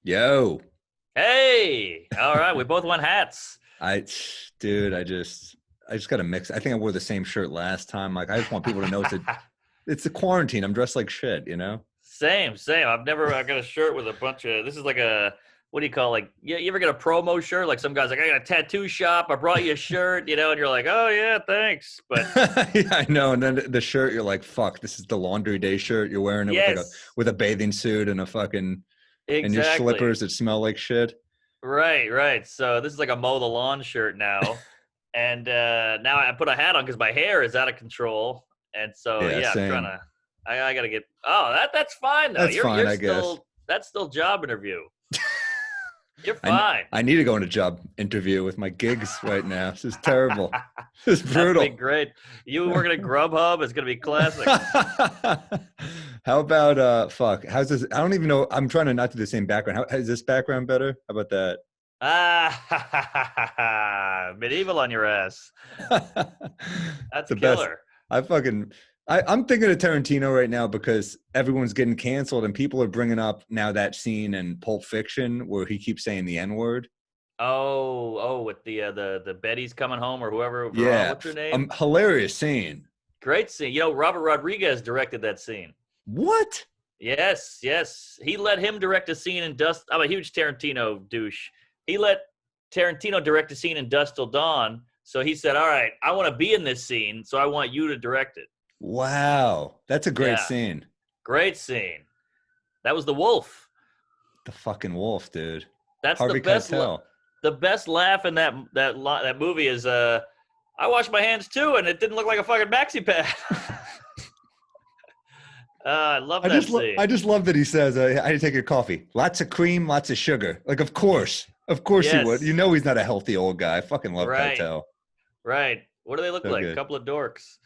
Yo, Hey, all right, we both won hats. I, dude, I just got to mix. I think I wore the same shirt last time. Like, I just want people to know it's the quarantine. I'm dressed like shit, you know? Same. I got a shirt with a bunch of, this is like a, what do you call, like, you ever get a promo shirt? Like some guy's like, I got a tattoo shop, I brought you a shirt, and you're like, oh yeah, thanks. But Yeah, I know. And then the shirt, you're like, fuck, this is the laundry day shirt. You're wearing it with yes, with a bathing suit and and your exactly. slippers that smell like shit. Right. So this is like a mow the lawn shirt now. And now I put a hat on because my hair is out of control. And so, Yeah, yeah, I'm trying same. to, I got to get, oh, that's fine though. That's fine, You're I guess. still, that's still job interview. You're I fine. I need to go on a job interview with my gigs right now. This is terrible. This is That's gonna be brutal. great. You working at Grubhub is gonna be classic. How about fuck? How's this? I don't even know. I'm trying to not do the same background. Is this background better? How about that? Medieval on your ass. That's The best. killer. I fucking I'm thinking of Tarantino right now because everyone's getting canceled and people are bringing up now that scene in Pulp Fiction where he keeps saying the N word. With the Betty's coming home or whoever. Yeah, What's her name? hilarious scene. Great scene. Robert Rodriguez directed that scene. What? Yes. He let him direct a scene in Dust. I'm a huge Tarantino douche. He let Tarantino direct a scene in Dust Till Dawn. So he said, all right, I want to be in this scene, so I want you to direct it. Wow, that's a great Yeah, scene. great scene. That was the wolf. The fucking wolf, dude. That's Harvey Keitel. the best laugh in that movie is I washed my hands too, and it didn't look like a fucking maxi pad. I love that I scene. just love that he says, "I take your coffee, lots of cream, lots of sugar." Like, of course he would. You Yes, know, he's not a healthy old guy. I fucking love right, Keitel. right. What do they look So like? A good, couple of dorks.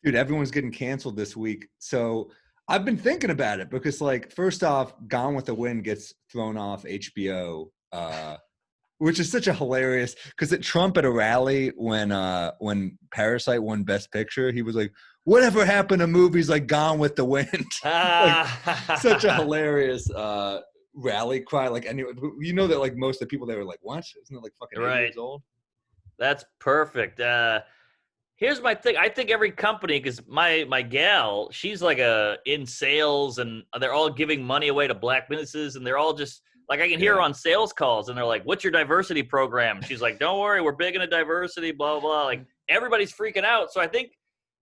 dude. Everyone's getting canceled this week, so I've been thinking about it because, like, first off, Gone with the Wind gets thrown off HBO, which is such a hilarious because at Trump at a rally when Parasite won Best Picture, he was like, "Whatever happened to movies like Gone with the Wind?" Like, such a Ah, hilarious rally cry. Like, and you know that like most of the people there were like, "What? Isn't it like fucking 80 right. years old?" That's perfect. Here's my thing. I think every company, because my gal, she's like in sales, and they're all giving money away to black businesses, and they're all just like I can hear her Yeah. on sales calls, and they're like, "What's your diversity program?" She's like, "Don't worry, we're big into diversity." Blah blah. Like everybody's freaking out. So I think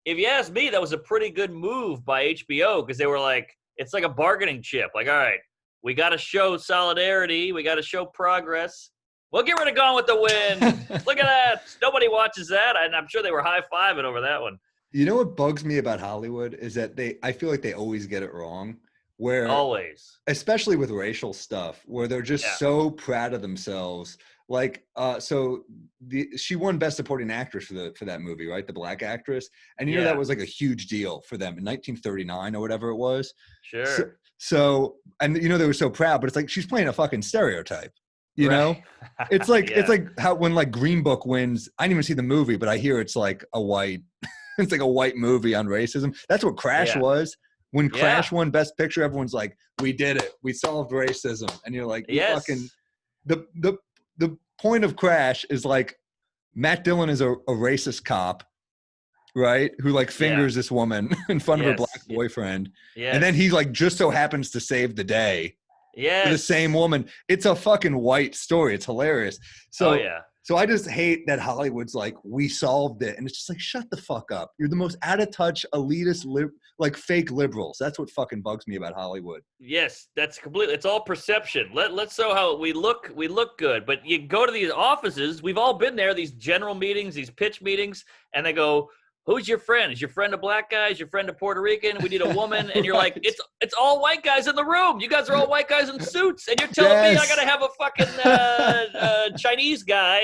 if you ask me, that was a pretty good move by HBO because they were like, it's like a bargaining chip. Like, all right, we got to show solidarity, we got to show progress. We'll get rid of Gone with the Wind. Look at that. Nobody watches that, and I'm sure they were high fiving over that one. You know what bugs me about Hollywood is that I feel like they always get it wrong. Where Always. especially with racial stuff where they're just Yeah. so proud of themselves like so she won best supporting actress for that movie, right? The black actress. And you know that Yeah. was like a huge deal for them in 1939 or whatever it was. so, Sure. so and you know they were so proud, but it's like she's playing a fucking stereotype, you Right. know. It's Yeah. like how when like Green Book wins, I didn't even see the movie, but I hear it's like a white it's like a white movie on racism. That's what Crash Yeah. was. When Yeah. Crash won Best Picture, everyone's like, "We did it. We solved racism." And you're like, "You fucking." Yes. The the the point of Crash is like Matt Dillon is a racist cop, right? Who like Yeah. fingers this woman in front of her black Yes. boyfriend, and then he Yes. like just so happens to save the day for the same Yes. woman. It's a fucking white story. It's hilarious. Oh, So yeah. so I just hate that Hollywood's like, we solved it. And it's just like, shut the fuck up. You're the most out of touch, elitist, like fake liberals. That's what fucking bugs me about Hollywood. Yes, that's completely. It's all perception. Let's show how we look. We look good, but you go to these offices. We've all been there. These general meetings, these pitch meetings, and they go, "Who's your friend? Is your friend a black guy? Is your friend a Puerto Rican? We need a woman." And you're like, Right. "It's all white guys in the room. You guys are all white guys in suits, and you're telling me I got Yes. to have a fucking Chinese guy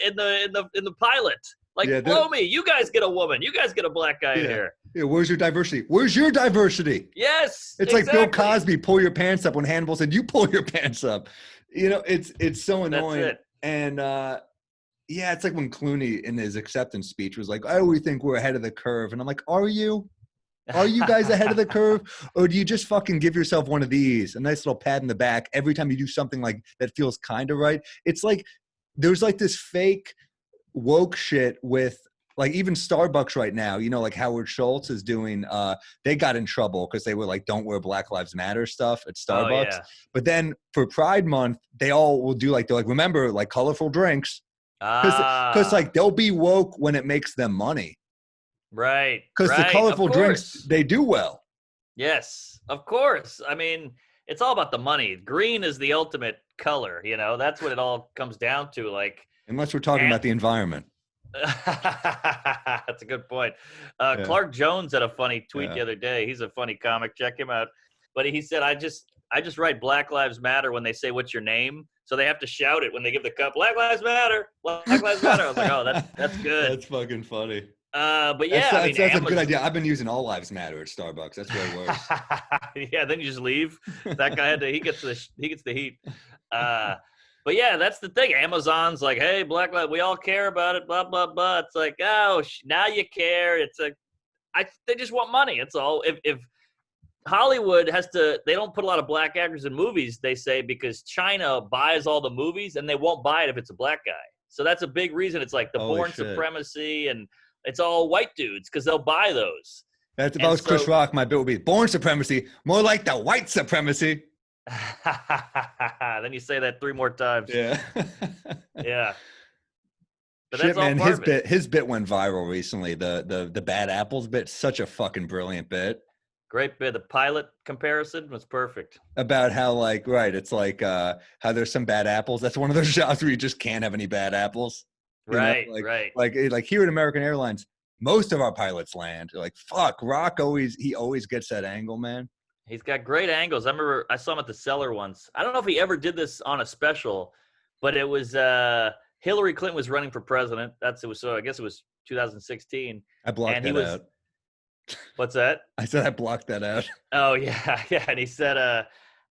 in the pilot." Yeah. Like, blow me. You guys get a woman. You guys get a black guy in Yeah. here. Yeah. Where's your diversity? Where's your diversity? Yes, It's like Bill exactly. Cosby, pull your pants up when Hannibal said, "You pull your pants up." You know, it's so That's annoying. it. And yeah, it's like when Clooney in his acceptance speech was like, "I always think we're ahead of the curve," and I'm like, "Are you? Are you guys ahead of the curve, or do you just fucking give yourself one of these, a nice little pat in the back every time you do something like that feels kind of right? It's like there's like this fake woke shit with like even Starbucks right now, like Howard Schultz is doing, they got in trouble because they were like, don't wear Black Lives Matter stuff at Oh Starbucks. yeah. But then for Pride Month, they all will do like, they're like, remember, like colorful drinks. Because Ah, like they'll be woke when it makes them money. right, Because the right. Of colorful drinks, course. they do well. Yes, of course. I mean, it's all about the money. Green is the ultimate color, That's what it all comes down to. Like, Unless we're talking and about the environment. that's a good point. Yeah. Clark Jones had a funny tweet Yeah. the other day. He's a funny comic. Check him out. But he said, I just write Black Lives Matter when they say what's your name, so they have to shout it when they give the cup. Black Lives Matter. Black Lives Matter. I was like, oh, that's good. That's fucking funny. But That's yeah, I mean, that's a good Amazon. idea. I've been using all lives matter at Starbucks. That's way worse. Yeah, then you just leave. That guy he gets the heat. But yeah, that's the thing. Amazon's like, hey, Black Lives, we all care about it. Blah blah blah. It's like, oh, now you care. It's like, they just want money. It's all. If Hollywood they don't put a lot of black actors in movies. They say because China buys all the movies and they won't buy it if it's a black guy. So that's a big reason. It's like the Holy born shit. supremacy and it's all white dudes because they'll buy those. If I was Chris Rock, my bit would be born supremacy, more like the white supremacy. Then you say that 3 more times. Yeah. Yeah. But Shit, that's all man, part of his bit went viral recently. The bad apples bit, such a fucking brilliant bit. Great bit. The pilot comparison was perfect. About how like, right, it's like how there's some bad apples. That's one of those jobs where you just can't have any bad apples. Right, Like, right. like here at American Airlines, most of our pilots land. You're like, fuck, Rock always gets that angle, man. He's got great angles. I remember I saw him at the Cellar once. I don't know if he ever did this on a special, but it was Hillary Clinton was running for president. So I guess it was 2016. I blocked that out. What's that? I said I blocked that out. Oh yeah, yeah. And he said,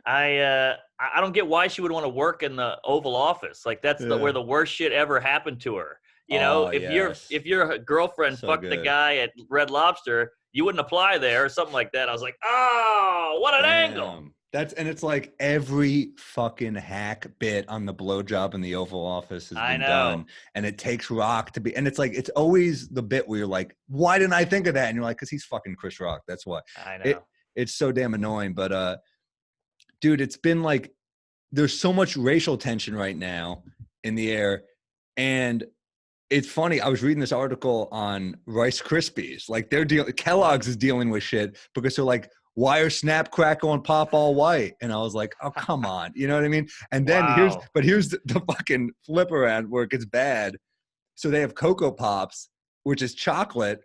I don't get why she would want to work in the Oval Office. Like that's where the worst shit ever happened to her. If your girlfriend fucked the guy at Red Lobster, you wouldn't apply there or something like that. I was like, oh, what an angle. And it's like every fucking hack bit on the blowjob in the Oval Office has been done. And it takes Rock to be, and it's like, it's always the bit where you're like, why didn't I think of that? And you're like, cause he's fucking Chris Rock. That's why. I know. It's so damn annoying. But dude, it's been like, there's so much racial tension right now in the air. And it's funny. I was reading this article on Rice Krispies. Like Kellogg's is dealing with shit because they're like, why are Snap, Crackle, and Pop all white? And I was like, oh, come on. You know what I mean? And then here's the fucking flip around where it gets bad. So they have Cocoa Pops, which is chocolate,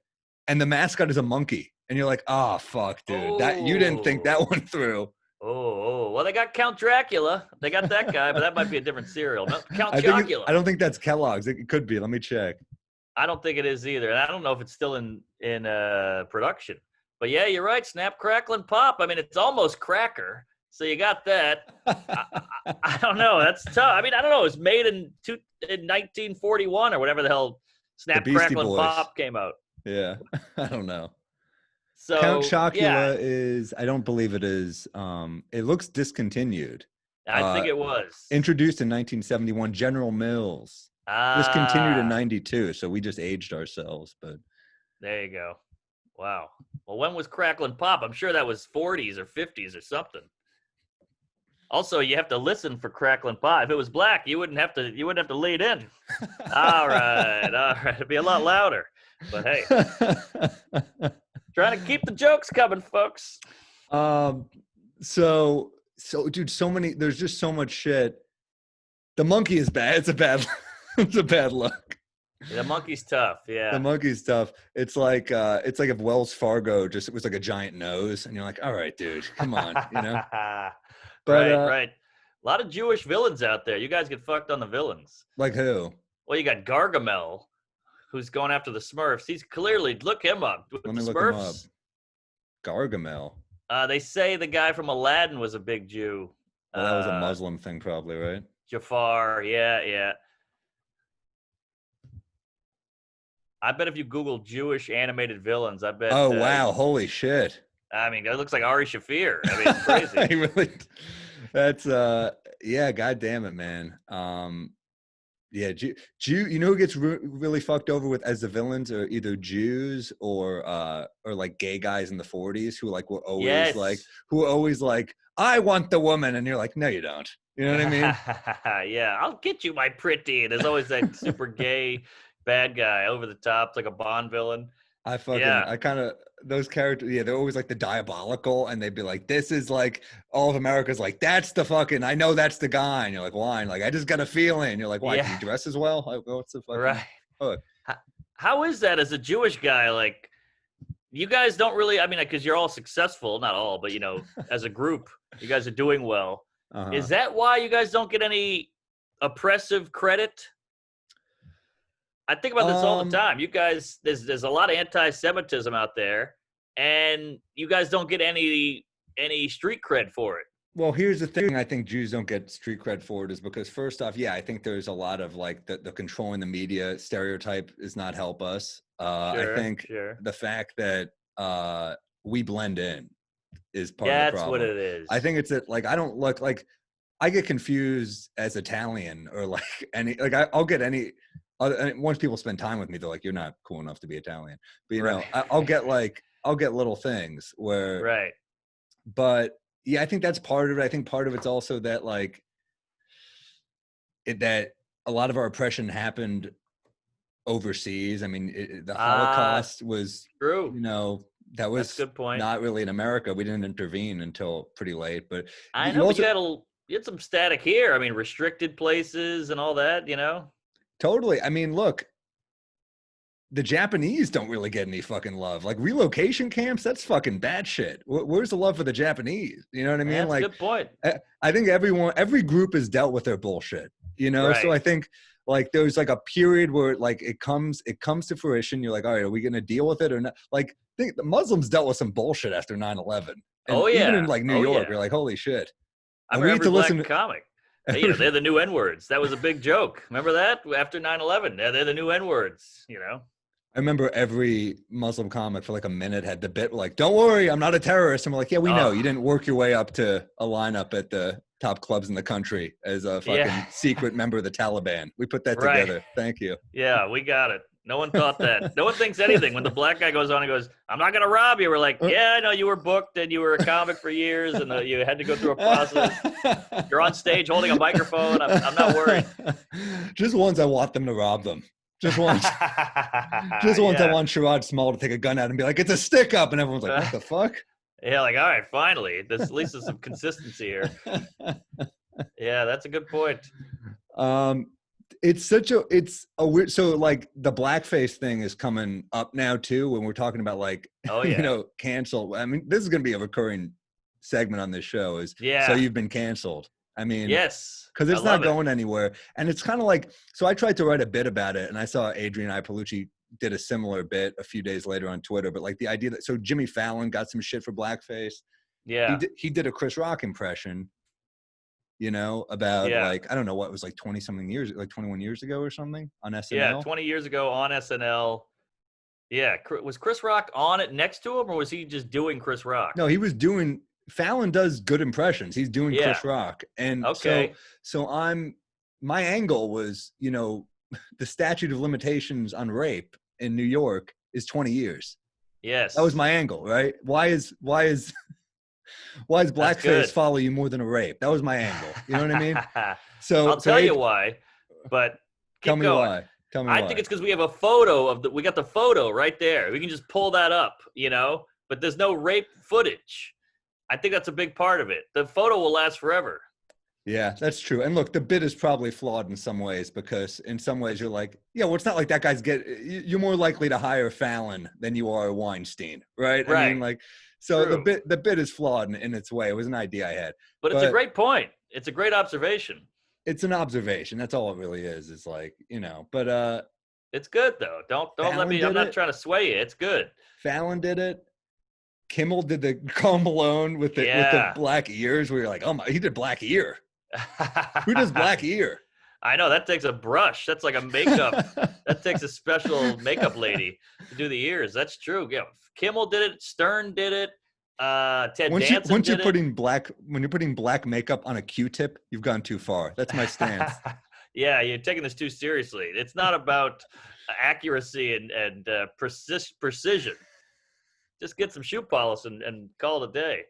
and the mascot is a monkey. And you're like, oh, fuck, dude. That you didn't think that one through. Oh, well, they got Count Dracula. They got that guy, but that might be a different cereal. No, Count Chocula. I don't think that's Kellogg's. It could be. Let me check. I don't think it is either. And I don't know if it's still in production. But yeah, you're right. Snap, Crackle, and Pop. I mean, it's almost Cracker. So you got that. I don't know. That's tough. I mean, I don't know. It was made in 1941 or whatever the hell Snap, Crackle, and Pop came out. Yeah. I don't know. So Count Chocula is, I don't believe it is. It looks discontinued. I think it was. Introduced in 1971, General Mills. Discontinued in 92. So we just aged ourselves. But there you go. Wow. Well, when was Crackle and Pop? I'm sure that was 40s or 50s or something. Also, you have to listen for Crackle and Pop. If it was black, you wouldn't have to lead in. All right. It'd be a lot louder. But hey, trying to keep the jokes coming, folks. So dude, there's just so much shit. The monkey is bad. It's a bad look. The monkey's tough. Yeah. The monkey's tough. It's like if Wells Fargo it was like a giant nose, and you're like, all right, dude, come on, you know. But, right. A lot of Jewish villains out there. You guys get fucked on the villains. Like who? Well, you got Gargamel, who's going after the Smurfs. He's clearly, look him up. Let me look him up. Gargamel. They say the guy from Aladdin was a big Jew. Well, that was a Muslim thing, probably, right? Jafar, yeah. I bet if you Google Jewish animated villains, I bet. Oh wow, holy shit. I mean, that looks like Ari Shafir. I mean, it's crazy. He really, that's yeah, god damn it, man. Yeah, Jew. You know who gets really fucked over with as the villains are either Jews or like gay guys in the 40s who like were always like Yes. I want the woman, and you're like, no, you don't. You know what I mean? Yeah, I'll get you, my pretty. There's always that super gay bad guy over the top, like a Bond villain. I Yeah, kind of those characters. Yeah, they're always like the diabolical, and they'd be like, "This is like all of America's like that's the fucking. I know that's the guy." And you're like, "Why?" And like, I just got a feeling. You're like, "Why? Can yeah, you dress as well? Like, what's the fucking?" right. Hook? How is that as a Jewish guy? Like, you guys don't really. I mean, because you're all successful, not all, but as a group, you guys are doing well. Uh-huh. Is that why you guys don't get any oppressive credit? I think about this all the time. You guys, there's a lot of anti-Semitism out there, and you guys don't get any street cred for it. Well, here's the thing. I think Jews don't get street cred for it is because first off, yeah, I think there's a lot of like the controlling the media stereotype does not help us. I think Sure. the fact that we blend in is part of the That's what problem. it is. I think it's that like I don't look like I get confused as Italian or like any like I'll get any once people spend time with me, they're like, you're not cool enough to be Italian. But Right. I'll get little things where Right. but yeah, I think that's part of it. I think part of it's also that like that a lot of our oppression happened overseas. I mean, the Holocaust was, True. that was That's a good point. not really in America. We didn't intervene until pretty late. But I you know, but also you had some static here. I mean, restricted places and all that. totally. I mean, look, the Japanese don't really get any fucking love. Like relocation camps, that's fucking bad shit. Where's the love for the Japanese? You know what I mean? That's a Like, good point. I think every group has dealt with their bullshit. So Right. I think like there's like a period where like it comes to fruition. You're like, all right, are we going to deal with it or not? Like, I think the Muslims dealt with some bullshit after 9/11, and Oh even yeah. in like New Oh York, yeah. you're like, holy shit. I And remember we need every to black listen. comic. They're the new N-words. That was a big joke. Remember that after 9/11? They're the new N-words. I remember every Muslim comic for like a minute had the bit like, don't worry, I'm not a terrorist. And we're like, yeah, we know. You didn't work your way up to a lineup at the top clubs in the country as a fucking secret member of the Taliban. We put that together. Thank you. Yeah, we got it. No one thought that. No one thinks anything. When the black guy goes on and goes, I'm not going to rob you. We're like, yeah, I know you were booked and you were a comic for years and you had to go through a process. You're on stage holding a microphone. I'm not worried. Just once I want them to rob them. Just once. Just once I want Sherrod Small to take a gun out and be like, it's a stick up. And everyone's like, what the fuck? Yeah, like, all right, finally. At least there's some consistency here. Yeah, that's a good point. It's a weird, so like the blackface thing is coming up now too when we're talking about like, cancel. I mean, this is going to be a recurring segment on this show is, so you've been canceled. I mean, yes, because it's not going anywhere. And it's kind of like, so I tried to write a bit about it and I saw Adrian Ipalucci did a similar bit a few days later on Twitter, but like the idea that, so Jimmy Fallon got some shit for blackface. Yeah. He did a Chris Rock impression, about like, I don't know what it was like 20 something years, like 21 years ago or something on SNL. Yeah. 20 years ago on SNL. Yeah. Was Chris Rock on it next to him or was he just doing Chris Rock? No, he was doing, Fallon does good impressions. He's doing Chris Rock. And so my angle was, the statute of limitations on rape in New York is 20 years. Yes. That was my angle, right? Why is blackface follow you more than a rape? That was my angle. You know what I mean? So I'll tell you why, but tell me why. I think it's because we have a photo we got the photo right there. We can just pull that up, but there's no rape footage. I think that's a big part of it. The photo will last forever. Yeah, that's true. And look, the bit is probably flawed in some ways because in some ways you're like, yeah, well, it's not like that guy's you're more likely to hire Fallon than you are Weinstein, right? Right. I mean, like, so True. the bit is flawed in its way. It was an idea I had. But it's a great point. It's a great observation. It's an observation. That's all it really is. It's like, but it's good though. Don't let me, I'm not trying to sway you. It's good. Fallon did it. Kimmel did the Karl Malone with the black ears where you're like, oh my, he did black ear. Who does black ear? I know that takes a brush. That's like a makeup. That takes a special makeup lady to do the ears. That's true. Yeah, Kimmel did it. Stern did it. Ted Danson once you're did it. putting black makeup on a Q-tip, you've gone too far. That's my stance. Yeah, you're taking this too seriously. It's not about accuracy and precision. Just get some shoe polish and call it a day.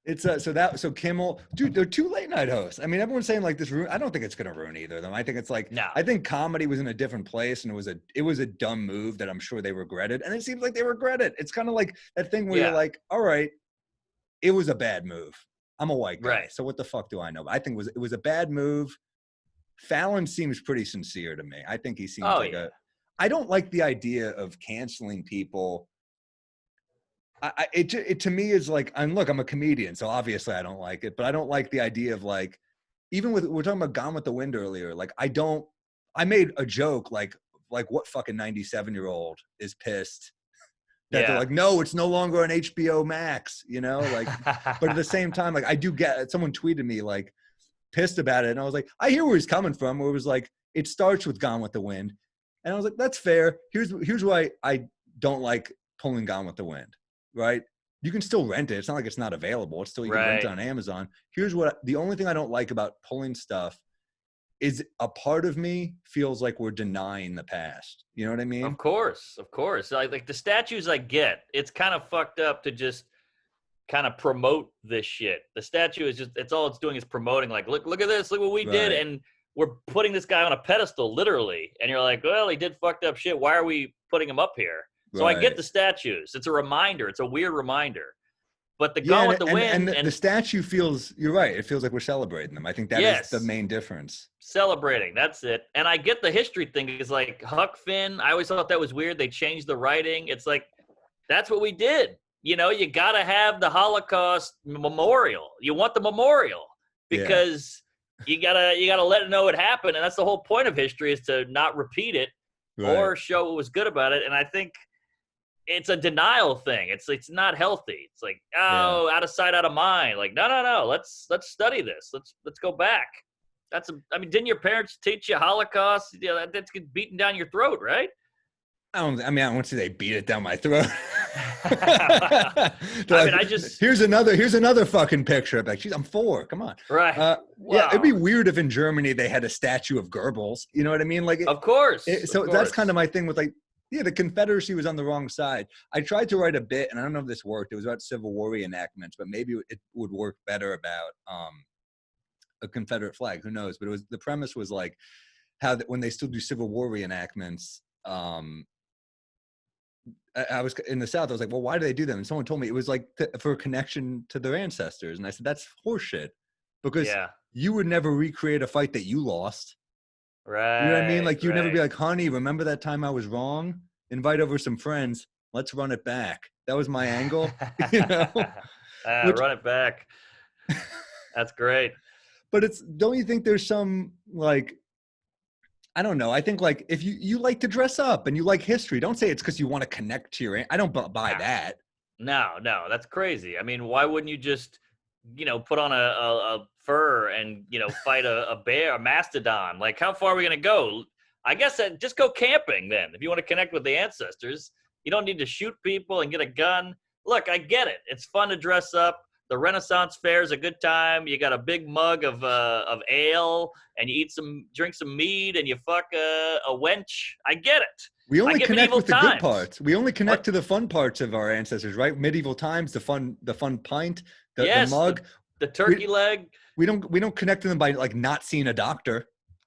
It's so Kimmel, dude, they're two late night hosts. I mean, everyone's saying like this. I don't think it's gonna ruin either of them. I think it's like, No. I think comedy was in a different place, and it was a dumb move that I'm sure they regretted, and it seems like they regret it. It's kind of like that thing where you're like, all right, it was a bad move. I'm a white guy, Right. so what the fuck do I know? But I think it was a bad move. Fallon seems pretty sincere to me. I think he seems I don't like the idea of canceling people. It to me is like, and look, I'm a comedian, so obviously I don't like it, but I don't like the idea of like, even with, we're talking about Gone with the Wind earlier, like I made a joke like what fucking 97-year-old is pissed that they're like, no, it's no longer on HBO Max, you know, like, but at the same time, like I do get, someone tweeted me like pissed about it, and I was like, I hear where he's coming from, where it was like, it starts with Gone with the Wind, and I was like, that's fair. Here's why I don't like pulling Gone with the Wind. Right? You can still rent it. It's not like it's not available. It's still, you can rent it on Amazon. Here's the only thing I don't like about pulling stuff is a part of me feels like we're denying the past. You know what I mean? Of course. Like the statues I get, it's kind of fucked up to just kind of promote this shit. The statue is just, it's all it's doing is promoting, like, look at this, look what we did. And we're putting this guy on a pedestal, literally. And you're like, well, he did fucked up shit. Why are we putting him up here? So I get the statues. It's a reminder. It's a weird reminder. But the Gone with the Wind and the statue feels, you're right. It feels like we're celebrating them. I think that is the main difference. Celebrating. That's it. And I get the history thing. It's like Huck Finn. I always thought that was weird. They changed the writing. It's like, that's what we did. You know, you got to have the Holocaust memorial. You want the memorial because you gotta let it know it happened. And that's the whole point of history, is to not repeat it or show what was good about it. And I think it's a denial thing. It's not healthy. It's like, out of sight, out of mind. Like, no. Let's study this. Let's go back. Didn't your parents teach you Holocaust? You know, that's beaten down your throat, right? I won't say they beat it down my throat. Here's another fucking picture. Like, I'm 4. Come on. Right. Yeah, it'd be weird if in Germany they had a statue of Goebbels. You know what I mean? Like, of course. That's kind of my thing with like, the Confederacy was on the wrong side. I tried to write a bit, and I don't know if this worked. It was about Civil War reenactments, but maybe it would work better about a Confederate flag. Who knows? But the premise was like how when they still do Civil War reenactments. I was in the South. I was like, well, why do they do them? And someone told me it was like for a connection to their ancestors. And I said, that's horseshit, because you would never recreate a fight that you lost. Right. You know what I mean? Like, you'd never be like, honey, remember that time I was wrong? Invite over some friends. Let's run it back. That was my angle. You know? Run it back. That's great. But don't you think there's some, like, I don't know. I think, like, if you like to dress up and you like history, don't say it's because you want to connect to your, I don't buy that. No, that's crazy. I mean, why wouldn't you just, put on a fur and, fight a bear, a mastodon? Like, how far are we going to go? I guess just go camping then. If you want to connect with the ancestors, you don't need to shoot people and get a gun. Look, I get it. It's fun to dress up. The Renaissance Fair is a good time. You got a big mug of ale, and you drink some mead, and you fuck a wench. I get it. We only connect with the good parts. We only connect to the fun parts of our ancestors, right? Medieval times, the fun pint, the mug, the turkey leg. We don't connect to them by like not seeing a doctor.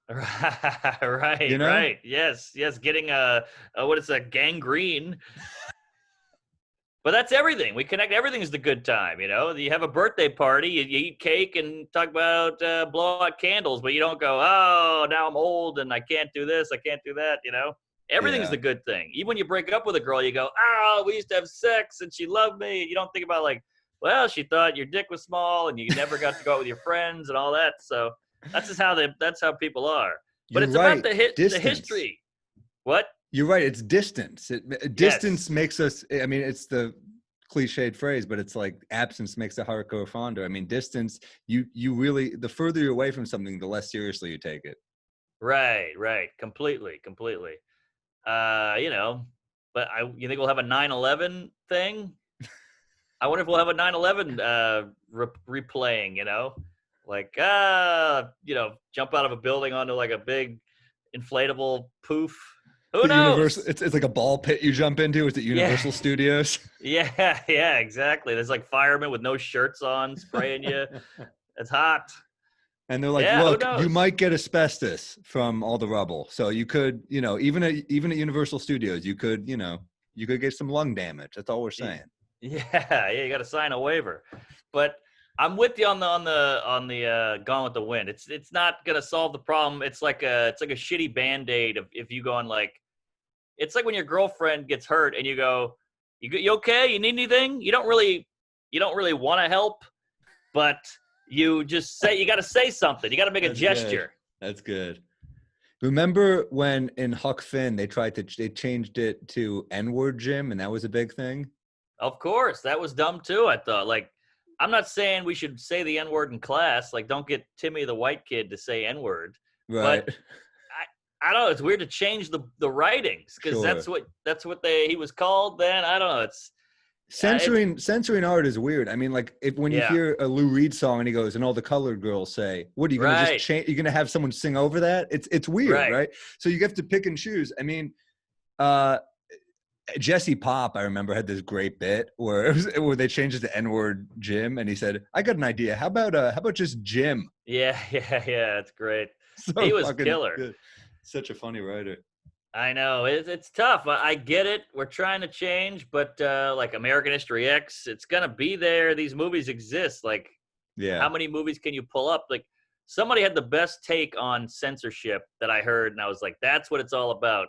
Right. You know? Right. Yes. Getting what is that, gangrene? But that's everything. We connect. Everything is the good time, You have a birthday party, you eat cake and talk about blow out candles, but you don't go, oh, now I'm old and I can't do this, I can't do that, Everything's the good thing. Even when you break up with a girl, you go, oh, we used to have sex and she loved me. You don't think about like, well, she thought your dick was small and you never got to go out with your friends and all that. So that's how people are. But it's about the history. What? You're right. It's distance. Distance makes us, it's the cliched phrase, but it's like absence makes the heart grow fonder. Distance, you really, the further you're away from something, the less seriously you take it. Right. Completely. You know, but you think we'll have a 9/11 thing? I wonder if we'll have a 9/11 replaying, you know? Like, you know, jump out of a building onto like a big inflatable poof. Who The Universal, knows? it's like a ball pit you jump into. It's at Yeah. Universal Studios. Yeah, exactly. There's like firemen with no shirts on spraying you. It's hot. And they're like, Yeah, who look, you knows? might get asbestos from all the rubble. So you could, you know, even at Universal Studios, you could, you know, you could get some lung damage. That's all we're saying. Yeah, you got to sign a waiver. But I'm with you on the Gone with the Wind. It's not gonna solve the problem. It's like a shitty Band-Aid if you go on like, it's like when your girlfriend gets hurt and you go, you okay? You need anything? You don't really want to help, but you just say, you got to say something. You got to make a That's good. gesture. That's good. Remember when in Huck Finn they changed it to N-word Jim, and that was a big thing? Of course, that was dumb too. I thought, like, I'm not saying we should say the N-word in class. Like, don't get Timmy the white kid to say N-word. Right. But I don't know. It's weird to change the writings because Sure. that's what he was called then. I don't know. It's Censoring art is weird. I mean, like when you yeah, hear a Lou Reed song and he goes, and all the colored girls say, "What are you gonna just right, change? You're gonna have someone sing over that?" It's weird, right. right? So you have to pick and choose. I mean, uh, Jesse Pop, I remember, had this great bit where they changed it to N-word Jim, and he said, "I got an idea. How about just Jim?" Yeah. It's great. So He was fucking killer. good. Such a funny writer. I know it's tough. I get it. We're trying to change, but like American History X, it's gonna be there. These movies exist. Like, how Yeah. many movies can you pull up? Like, somebody had the best take on censorship that I heard, and I was like, that's what it's all about.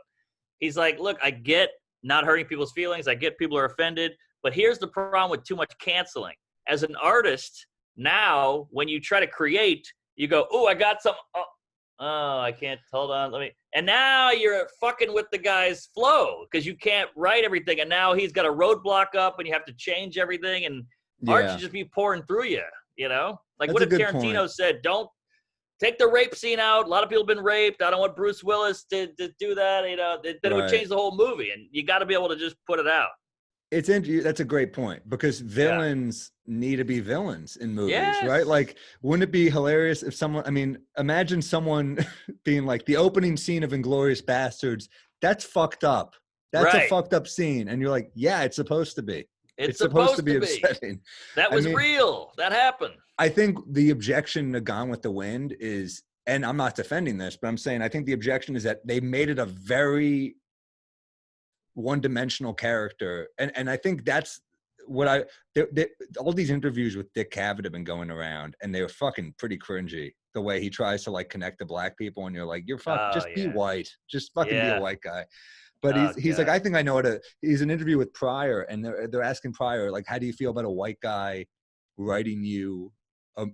He's like, look, I get not hurting people's feelings. I get people are offended, but here's the problem with too much canceling. As an artist, now when you try to create, you go, oh, I got some. Oh, I can't. Hold on. Let me. And now you're fucking with the guy's flow because you can't write everything. And now he's got a roadblock up and you have to change everything. And art should Yeah. just be pouring through you, you know? Like, That's what a if good point. Tarantino said, don't take the rape scene out? A lot of people have been raped. I don't want Bruce Willis to do that. You know, then it would Right. change the whole movie. And you got to be able to just put it out. That's a great point because Yeah. villains need to be villains in movies, right? Yes. Like, wouldn't it be hilarious if someone, I mean, imagine someone being like the opening scene of Inglorious Bastards, that's fucked up. That's a Right. fucked up scene. And you're like, yeah, it's supposed to be. It's It's supposed to supposed be to be. upsetting. That I was mean, real. That happened. I think the objection to Gone with the Wind is, and I'm not defending this, but I'm saying I think the objection is that they made it a very one-dimensional character, and I think that's what all these interviews with Dick Cavett have been going around, and they were fucking pretty cringy. The way he tries to like connect to black people, and you're like, Oh, just be yeah. white, just fucking be a Yeah. white guy. But Oh, he's like, God. I think I know how to. He's an interview with Pryor, and they're asking Pryor like, how do you feel about a white guy writing you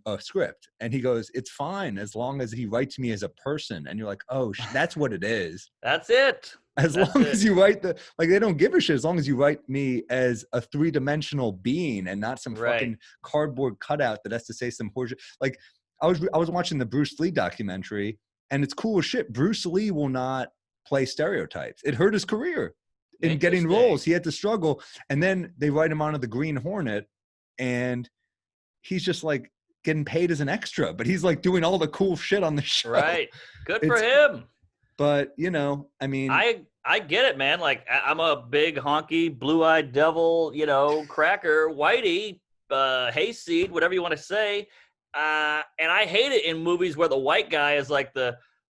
a script? And he goes, it's fine as long as he writes me as a person. And you're like, oh, that's what it is. That's it. As That's long it. as you write they don't give a shit as long as you write me as a three-dimensional being and not some Right. fucking cardboard cutout that has to say some horseshit. Like, I was watching the Bruce Lee documentary, and it's cool as shit. Bruce Lee will not play stereotypes. It hurt his career in getting roles. Interesting. He had to struggle, and then they write him onto the Green Hornet, and he's just like getting paid as an extra, but he's like doing all the cool shit on the show. Right. Good for It's, him. but I mean, I get it, man. Like, I'm a big honky, blue-eyed devil, you know, cracker, whitey, hayseed, whatever you want to say. And I hate it in movies where the white guy is like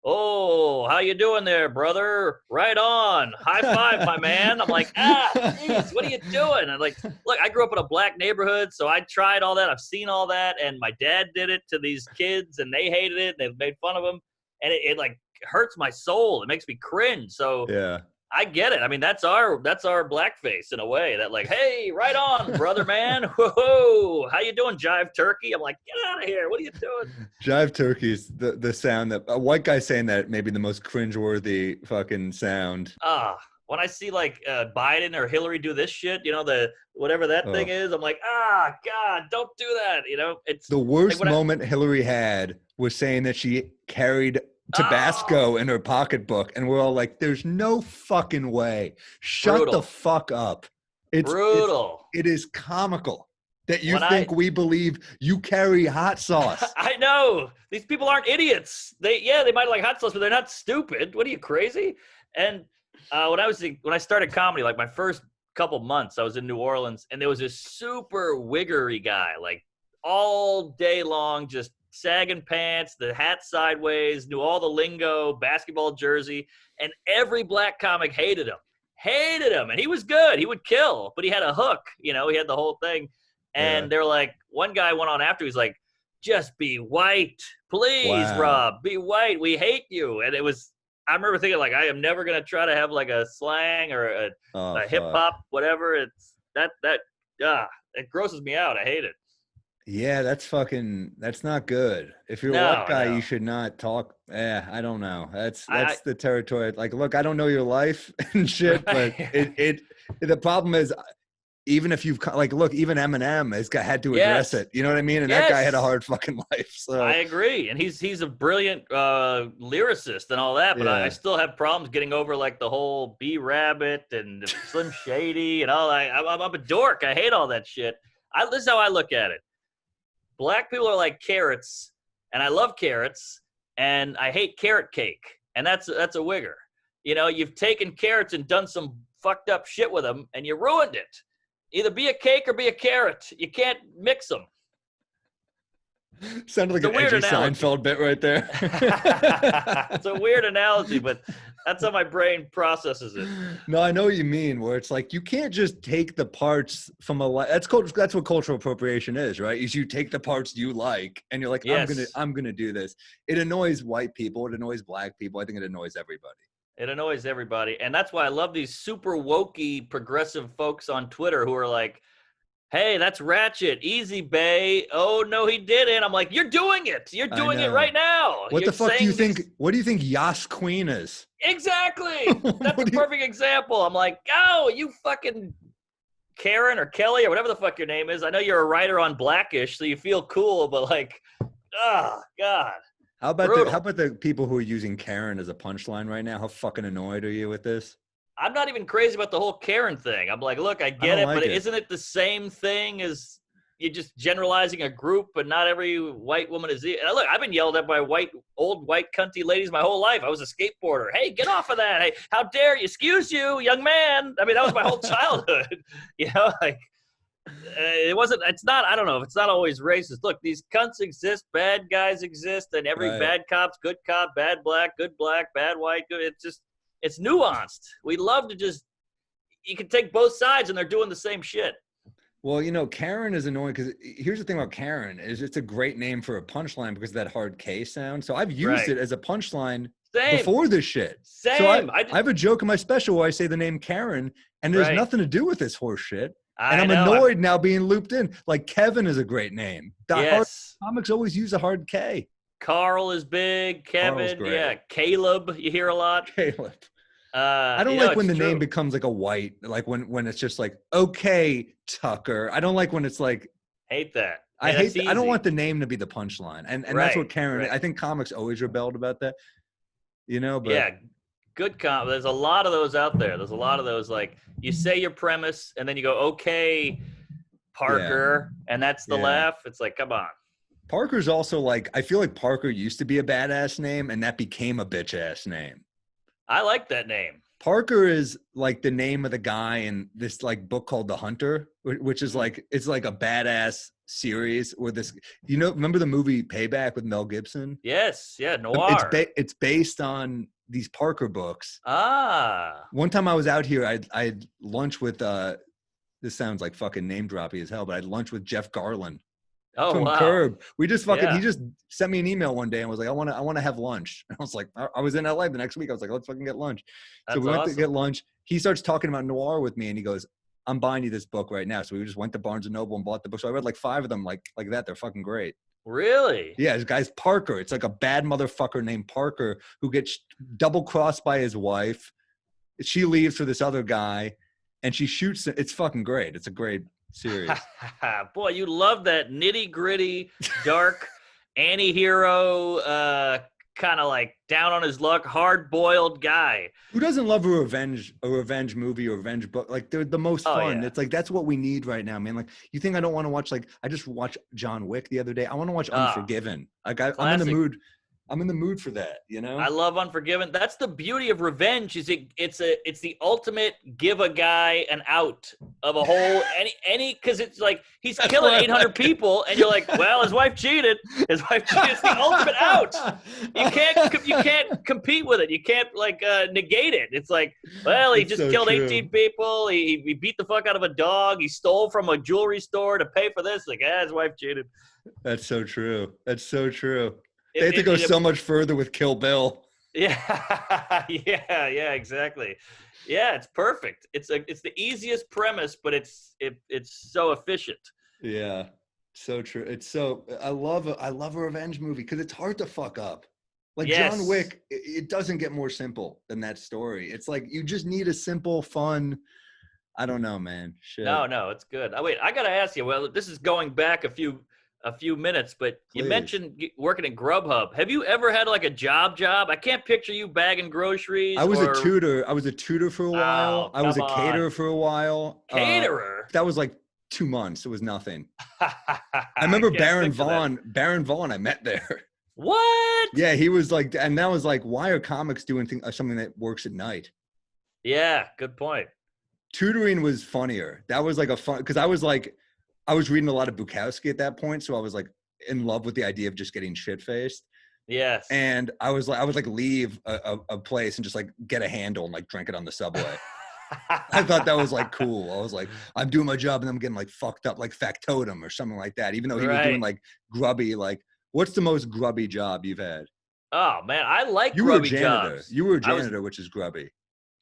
oh, how you doing there, brother? Right on. High five, my man. I'm like, geez, what are you doing? And like, look, I grew up in a black neighborhood, so I tried all that. I've seen all that, and my dad did it to these kids, and they hated it. They've made fun of him, and it like hurts my soul. It makes me cringe. So yeah. I get it. I mean, that's our blackface in a way. That like, hey, right on, brother, man. Whoa, how you doing, Jive Turkey? I'm like, get out of here. What are you doing? Jive turkeys, the sound that a white guy saying that may be the most cringeworthy fucking sound. When I see like Biden or Hillary do this shit, you know, the whatever that thing Oh. is, I'm like, God, don't do that. You know, it's The like worst moment Hillary had was saying that she carried Tabasco in her pocketbook, and we're all like, "There's no fucking way! Shut the Brutal. fuck up!" Brutal. It is comical that you When think we believe you carry hot sauce. I know these people aren't idiots. They might like hot sauce, but they're not stupid. What are you, crazy? And when I started comedy, like my first couple months, I was in New Orleans, and there was this super wiggery guy, like all day long, just sagging pants, the hat sideways, knew all the lingo, basketball jersey, and every black comic hated him. And he was good. He would kill, but he had a hook. He had the whole thing. And they're like, one guy went on after, he's like, just be white. Please, Wow. Rob, be white. We hate you. And I remember thinking, like, I am never going to try to have like a slang or a hip hop, whatever. It's it grosses me out. I hate it. Yeah, that's not good. If you're a white guy, you should not talk. I don't know. That's the territory. Like, look, I don't know your life and shit, but the problem is, even if you've look, even Eminem had to address it. You know what I mean? And that guy had a hard fucking life. So I agree. And he's a brilliant lyricist and all that, but I still have problems getting over like the whole B Rabbit and Slim Shady and all that. I'm a dork. I hate all that shit. This is how I look at it. Black people are like carrots, and I love carrots, and I hate carrot cake, and that's a wigger. You've taken carrots and done some fucked up shit with them, and you ruined it. Either be a cake or be a carrot. You can't mix them. Sounded like an edgy Seinfeld bit right there. It's a weird analogy, but that's how my brain processes it. No, I know what you mean, where it's like you can't just take the parts from that's what cultural appropriation is, right? Is you take the parts you like and you're like, I'm gonna do this. It annoys white people, it annoys black people. I think it annoys everybody. It annoys everybody. And that's why I love these super wokey progressive folks on Twitter who are like, hey, that's ratchet. Easy, bae. Oh, no, he didn't. I'm like, you're doing it. You're doing it right now. What the fuck do you think? What do you think Yas Queen is? Exactly. That's a perfect example. I'm like, oh, you fucking Karen or Kelly or whatever the fuck your name is. I know you're a writer on Blackish, so you feel cool, but like, oh, God. How about the people who are using Karen as a punchline right now? How fucking annoyed are you with this? I'm not even crazy about the whole Karen thing. I'm like, look, I get it, but isn't it the same thing as you're just generalizing a group, but not every white woman is. Look, I've been yelled at by old white cunty ladies my whole life. I was a skateboarder. Hey, get off of that. Hey, how dare you? Excuse you, young man. I mean, that was my whole childhood. It's not, I don't know if it's not always racist. Look, these cunts exist, bad guys exist, and every bad cop's good cop, bad black, bad white, good. It's nuanced. We love to you can take both sides and they're doing the same shit. Well, Karen is annoying because here's the thing about Karen is it's a great name for a punchline because of that hard K sound. So I've used it as a punchline before this shit. Same. So I have a joke in my special where I say the name Karen and there's nothing to do with this horse shit. And I'm annoyed now being looped in. Like Kevin is a great name. Hard comics always use a hard K. Carl is big. Kevin, Caleb, you hear a lot. Caleb. I don't like when the name becomes like a white, like when it's just like, okay, Tucker. I don't like when it's like. Hate that. I don't want the name to be the punchline. And that's what Karen, I think comics always rebelled about that, but. Yeah, good there's a lot of those out there. There's a lot of those, like you say your premise and then you go, okay, Parker, and that's the laugh. It's like, come on. Parker's also like, I feel like Parker used to be a badass name and that became a bitch ass name. I like that name. Parker is like the name of the guy in this like book called The Hunter, which is like, it's like a badass series where this, remember the movie Payback with Mel Gibson? Yes. Yeah. Noir. It's based on these Parker books. Ah. One time I was out here, I had lunch with, this sounds like fucking name droppy as hell, but I had lunch with Jeff Garlin. Oh, from wow. Curb. We just he just sent me an email one day and was like, I want to have lunch. And I was like, I was in LA the next week. I was like, let's fucking get lunch. So we went to get lunch. He starts talking about noir with me and he goes, I'm buying you this book right now. So we just went to Barnes and Noble and bought the book. So I read like 5 of them like that. They're fucking great. Really? Yeah, this guy's Parker. It's like a bad motherfucker named Parker who gets double crossed by his wife. She leaves for this other guy and she shoots. It's fucking great. It's a great series. Boy, you love that nitty gritty, dark, anti-hero kind of like down on his luck, hard-boiled guy. Who doesn't love a revenge movie or revenge book? Like they're the most fun. Yeah. It's like that's what we need right now, man. Like you think I don't want to watch? Like I just watched John Wick the other day. I want to watch Unforgiven. Like I'm in the mood. I'm in the mood for that, you know? I love Unforgiven. That's the beauty of revenge. Is it's the ultimate give a guy an out of a whole any because it's like he's killing 800 people and you're like, well, his wife cheated. His wife cheated. It's the ultimate out. You can't compete with it. You can't like negate it. It's like, well, he just killed 18 people. He beat the fuck out of a dog. He stole from a jewelry store to pay for this. Like, his wife cheated. That's so true. That's so true. They have to go so much further with Kill Bill. Yeah, yeah, exactly. Yeah, it's perfect. It's the easiest premise, but it's so efficient. Yeah, so true. It's so I love a revenge movie because it's hard to fuck up. Like John Wick, it doesn't get more simple than that story. It's like you just need a simple, fun. I don't know, man. Shit. No, it's good. Oh, wait, I gotta ask you. Well, this is going back a few minutes, but you mentioned working at Grubhub. Have you ever had like a job? I can't picture you bagging groceries. I was a tutor. I was a tutor for a while. I was a caterer for a while. Caterer? That was like 2 months. It was nothing. I remember Baron Vaughn. I met there. What? Yeah, he was like, and that was like, why are comics doing something that works at night? Yeah, good point. Tutoring was funnier. That was like a fun, because I was reading a lot of Bukowski at that point, so I was like in love with the idea of just getting shit-faced. Yes. And I would like leave a place and just like get a handle and like drink it on the subway. I thought that was like cool. I was like, I'm doing my job and I'm getting like fucked up like Factotum or something like that. Even though he was doing like grubby, like what's the most grubby job you've had? Oh man, I like you grubby were a janitor. jobs. You were a janitor, which is grubby.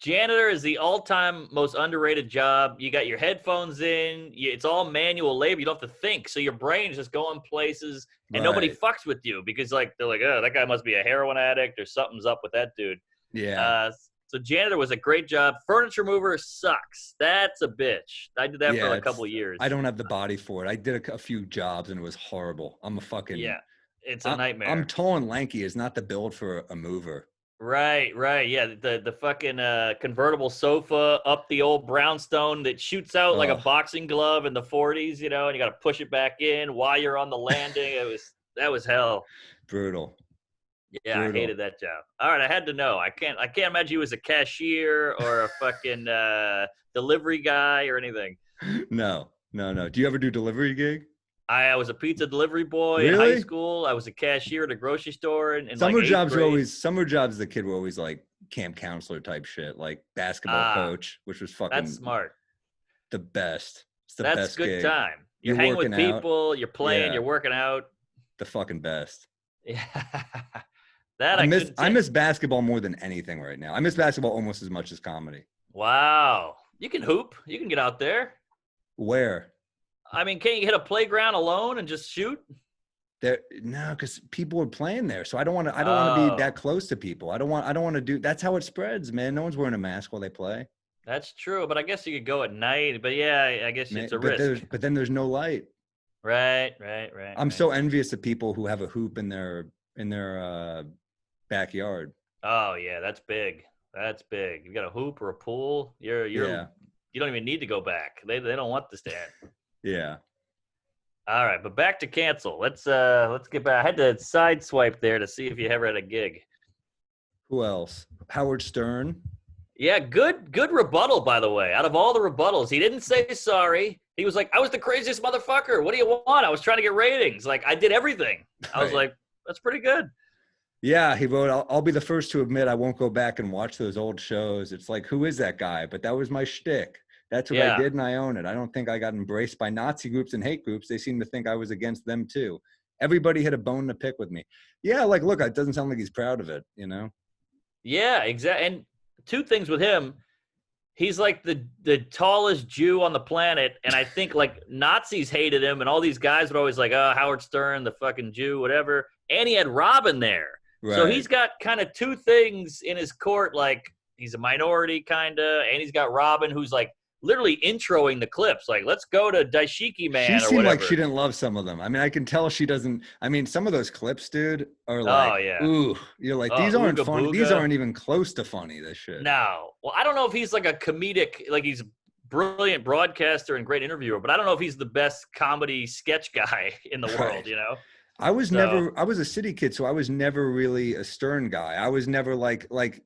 Janitor is the all-time most underrated job. You got your headphones in. It's all manual labor. You don't have to think. So your brain's just going places, and nobody fucks with you because, like, they're like, oh, that guy must be a heroin addict or something's up with that dude. Yeah. So janitor was a great job. Furniture mover sucks. That's a bitch. I did that for a couple of years. I don't have the body for it. I did a few jobs, and it was horrible. I'm a fucking – yeah, it's a nightmare. I'm tall and lanky. It's not the build for a mover. Right. Yeah, the fucking convertible sofa up the old brownstone that shoots out like a boxing glove in the 40s, you know, and you got to push it back in while you're on the landing. That was hell. Brutal. Yeah, Brutal. I hated that job. All right, I had to know. I can't imagine you as a cashier or a fucking delivery guy or anything. No. Do you ever do delivery gig? I was a pizza delivery boy in high school. I was a cashier at a grocery store. And summer jobs the kid were always like camp counselor type shit, like basketball coach, which was fucking that's smart. The best. It's the that's best good gig. Time. You're hanging with people, you're playing, you're working out. The fucking best. Yeah. I miss basketball more than anything right now. I miss basketball almost as much as comedy. Wow. You can hoop. You can get out there. Where? I mean, can't you hit a playground alone and just shoot? No, because people are playing there. So I don't want to be that close to people. I don't want to do. That's how it spreads, man. No one's wearing a mask while they play. That's true, but I guess you could go at night. But yeah, I guess it's a risk. But then there's no light. Right. I'm so envious of people who have a hoop in their backyard. Oh yeah, that's big. That's big. You got a hoop or a pool. You don't even need to go back. They don't want this to end. Yeah. All right, but back to cancel. Let's get back. I had to sideswipe there to see if you ever had a gig. Who else? Howard Stern. Yeah, good rebuttal, by the way. Out of all the rebuttals, he didn't say sorry. He was like, I was the craziest motherfucker. What do you want? I was trying to get ratings. Like, I did everything. I was like, that's pretty good. Yeah, he wrote, I'll be the first to admit I won't go back and watch those old shows. It's like, who is that guy? But that was my shtick. That's what I did, and I own it. I don't think I got embraced by Nazi groups and hate groups. They seem to think I was against them, too. Everybody had a bone to pick with me. Yeah, like, look, it doesn't sound like he's proud of it, you know? Yeah, exactly. And two things with him. He's like the tallest Jew on the planet, and I think, like, Nazis hated him, and all these guys would always like, oh, Howard Stern, the fucking Jew, whatever. And he had Robin there. Right. So he's got kind of two things in his court, like, he's a minority, kind of, and he's got Robin, who's, like, literally introing the clips. Like, let's go to Daishiki She Man or seemed like whatever. she didn't love some of them. I mean, I can tell she doesn't. I mean, some of those clips, dude, are like, Oh yeah. ooh, you're like, these aren't Ooga funny. These Booga. aren't even close to funny. This shit. No. Well, I don't know if he's like a comedic, like he's a brilliant broadcaster and great interviewer, but I don't know if he's the best comedy sketch guy in the world, you know? I was So, never. I was a city kid, so I was never really a Stern guy. I was never like, like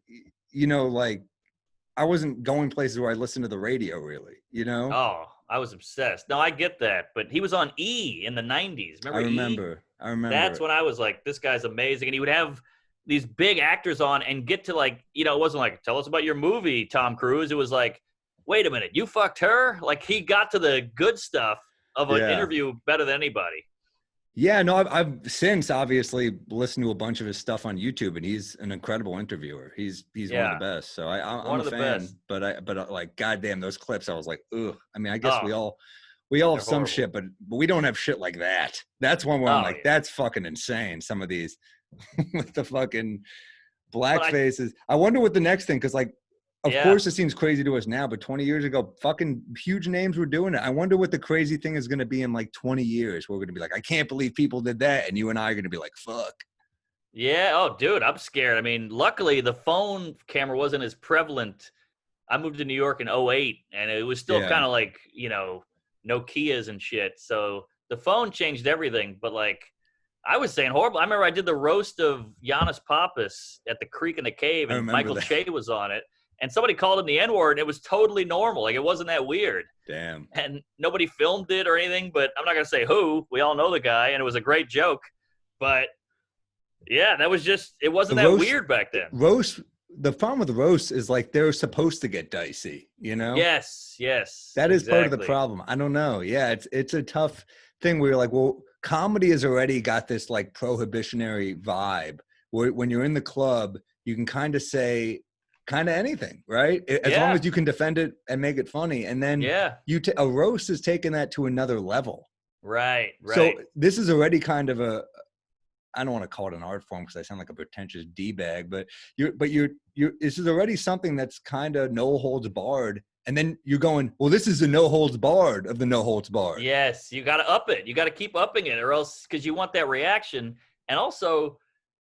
I wasn't going places where I listened to the radio, really. You know. oh, I was obsessed. No, I get that. But he was on E in the 90s. I Remember E? remember. I remember. That's when I was like, this guy's amazing. And he would have these big actors on and get to like, you know, it wasn't like, tell us about your movie, Tom Cruise. It was like, wait a minute, you fucked her? Like he got to the good stuff of an interview better than anybody. Yeah, no, I've since obviously listened to a bunch of his stuff on YouTube, and he's an incredible interviewer. He's one of the best. So I'm a fan. Best. But like, goddamn, those clips, I was like, ugh. I mean, I guess we all have some shit, but we don't have shit like that. That's one where I'm like, that's fucking insane. Some of these with the fucking black faces. I wonder what the next thing, because like, of course, it seems crazy to us now, but 20 years ago, fucking huge names were doing it. I wonder what the crazy thing is going to be in like 20 years. We're going to be like, I can't believe people did that. And you and I are going to be like, fuck. Yeah. Oh, dude, I'm scared. I mean, luckily, the phone camera wasn't as prevalent. I moved to New York in 2008, and it was still kind of like, you know, Nokias and shit. So the phone changed everything. But like, I was saying horrible. I remember I did the roast of Giannis Pappas at the Creek in the Cave, and Michael Che was on it. And somebody called him the N-word, and it was totally normal. Like, it wasn't that weird. Damn. And nobody filmed it or anything, but I'm not going to say who. We all know the guy, and it was a great joke. But, yeah, that was just – it wasn't that weird back then. The problem with the roast is, like, they're supposed to get dicey, you know? Yes. That is part of the problem. I don't know. Yeah, it's a tough thing where you're like, well, comedy has already got this, like, prohibitionary vibe where when you're in the club, you can kind of say – kind of anything, right? As long as you can defend it and make it funny. And then a roast is taking that to another level. Right. So this is already kind of I don't want to call it an art form because I sound like a pretentious D-bag, but this is already something that's kind of no holds barred. And then you're going, well, this is the no holds barred of the no holds barred. Yes. You got to up it. You got to keep upping it, or else, because you want that reaction. And also,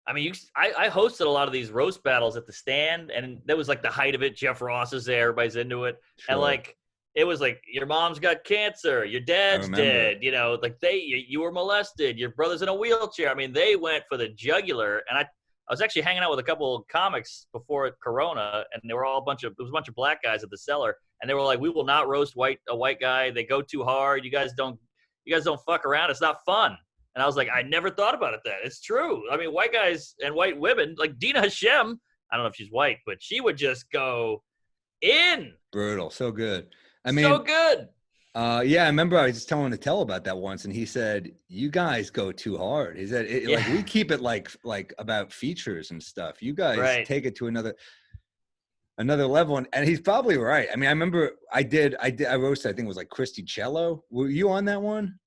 I mean, I hosted a lot of these roast battles at the Stand, and that was like the height of it. Jeff Ross is there, everybody's into it, and like it was like your mom's got cancer, your dad's dead, you know, like you were molested, your brother's in a wheelchair. I mean, they went for the jugular, and I was actually hanging out with a couple of comics before Corona, and they were all there was a bunch of black guys at the Cellar, and they were like, we will not roast a white guy. They go too hard. You guys don't fuck around. It's not fun. And I was like, I never thought about it that. It's true. I mean, white guys and white women, like Dina Hashem, I don't know if she's white, but she would just go in. Brutal. So good. I mean, so good. Yeah, I remember I was just telling Tell about that once, and he said, you guys go too hard. He said, like, we keep it like about features and stuff. You guys take it to another level. And he's probably right. I mean, I remember I roasted, I think it was like Christy Cello. Were you on that one?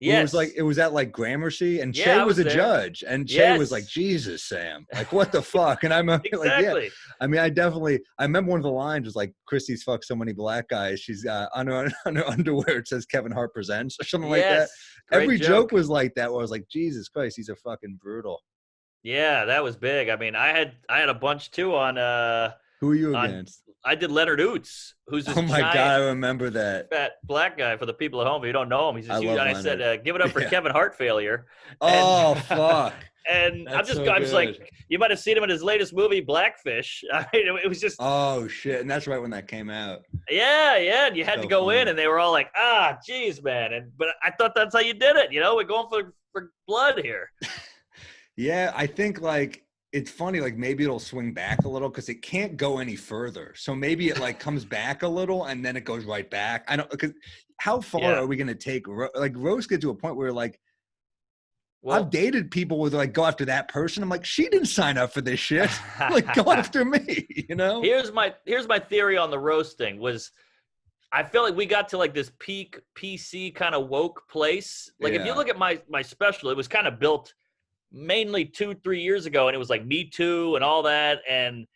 Yes. It was at like Gramercy, and Che was a judge, and Che was like, Jesus, Sam, like, what the fuck? And I'm like, I mean, I remember one of the lines was like, Christy's fucked so many black guys. She's on her underwear, it says Kevin Hart presents or something like that. Every joke was like that, where I was like, Jesus Christ, these are fucking brutal. Yeah, that was big. I mean, I had a bunch too on who are you against? I did Leonard Oots, who's this God, I remember that. Fat black guy. For the people at home, if you don't know him, he's just huge. And I said, give it up for Kevin Hart failure. Fuck. And I'm just like, you might have seen him in his latest movie, Blackfish. I mean, it was just. Oh, shit. And that's right when that came out. Yeah. And you had to go in, and they were all like, geez, man. But I thought that's how you did it. You know, we're going for blood here. Yeah, I think like. It's funny, like maybe it'll swing back a little because it can't go any further. So maybe it like comes back a little and then it goes right back. I don't, because how far are we going to take? Like roast get to a point where like, I've dated people with like, go after that person. I'm like, she didn't sign up for this shit. Like, go after me, you know? Here's my theory on the roasting was, I feel like we got to like this peak PC kind of woke place. Like if you look at my special, it was kind of built mainly 2-3 years ago, and it was like Me Too and all that, and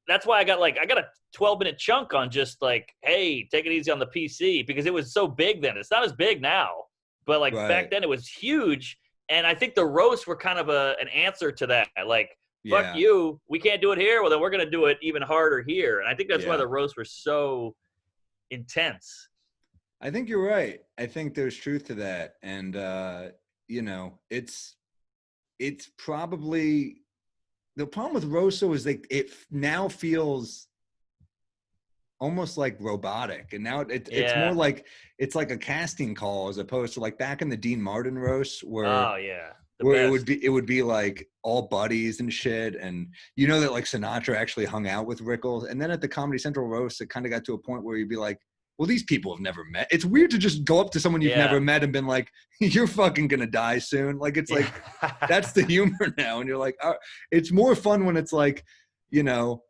that's why I got a 12-minute chunk on just like, hey, take it easy on the PC, because it was so big then. It's not as big now, but like back Right. then it was huge. And I think the roasts were kind of an answer to that. Like, fuck Yeah. you, we can't do it here. Well, then we're gonna do it even harder here. And I think that's why Yeah. the roasts were so intense. I think you're right. I think there's truth to that. And you know, it's probably the problem with Rosso is like it now feels almost like robotic, and now it's more Yeah. like it's like a casting call as opposed to like back in the Dean Martin roast Oh yeah. The where best. it would be like all buddies and shit, and you know that like Sinatra actually hung out with Rickles, and then at the Comedy Central roast it kind of got to a point where you'd be like, well, these people have never met. It's weird to just go up to someone you've Yeah. never met and been like, you're fucking gonna die soon. Like it's like that's the humor now, and you're like, it's more fun when it's like, you know,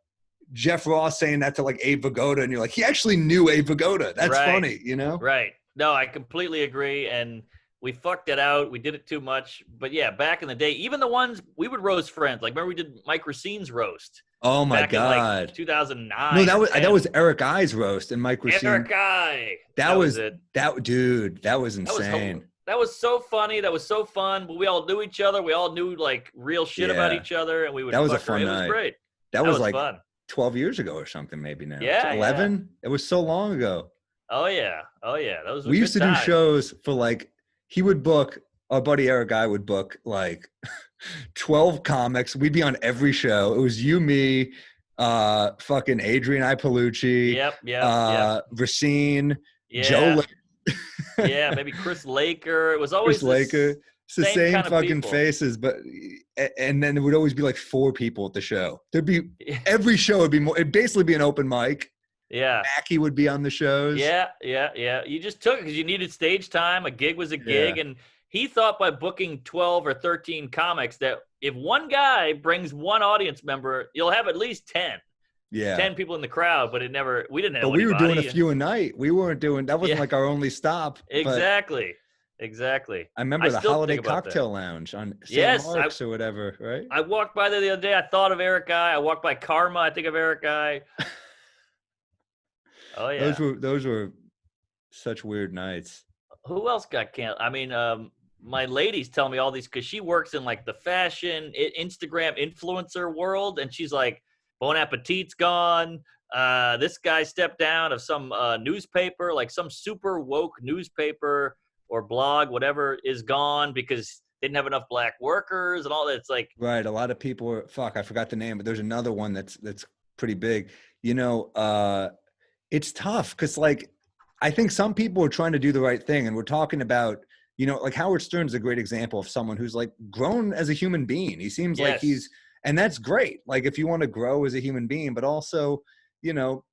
Jeff Ross saying that to like Abe Vigoda, and you're like, he actually knew Abe Vigoda. That's Right. funny, you know? Right. No, I completely agree. And we fucked it out. We did it too much. But yeah, back in the day, even the ones we would roast friends. Like, remember we did Mike Racine's roast Oh my back god! in like 2009. No, or that 10. was Eric I's roast and Mike Racine. Eric I. That was it. that dude. That was That was insane. that was so funny. That was so fun. But we all knew each other. We all knew like real shit about Yeah. each other, and we would. That was a fuck her. fun It night. was great. That was like fun. 12 years ago or something, maybe now. Yeah, 11. It was so long ago. Oh yeah. Oh yeah. That was. We used to do shows for like he would book. Our buddy Eric Guy would book like 12 comics. We'd be on every show. It was you, me, fucking Adrian Ipalucci, Yep. Racine, Yeah. Joe. Yeah, maybe Chris Laker. It was always Chris Laker. It's the same kind of fucking people. faces, but and then there would always be like 4 people at the show. There'd be every show would be more. It'd basically be an open mic. Yeah. Mackie would be on the shows. Yeah. You just took it because you needed stage time. A gig was a gig, and he thought by booking 12 or 13 comics that if one guy brings one audience member, you'll have at least 10. Yeah. 10 people in the crowd, but we didn't know. But we were anybody. doing a few a night. We weren't doing that wasn't like our only stop. Exactly. I remember the Holiday Cocktail Lounge on St. Mark's or whatever, right? I walked by there the other day. I thought of Eric Guy. I walked by Karma. I think of Eric Guy. Oh yeah. Those were such weird nights. Who else got canceled? I mean, my lady's telling me all these because she works in like the fashion Instagram influencer world, and she's like, Bon Appetit's gone. This guy stepped down of some newspaper, like some super woke newspaper or blog, whatever, is gone because they didn't have enough black workers and all that. It's like right. A lot of people were I forgot the name, but there's another one that's pretty big. You know, it's tough because like I think some people are trying to do the right thing, and we're talking about, you know, like Howard Stern's a great example of someone who's like grown as a human being. He seems like and that's great. Like if you want to grow as a human being, but also, you know,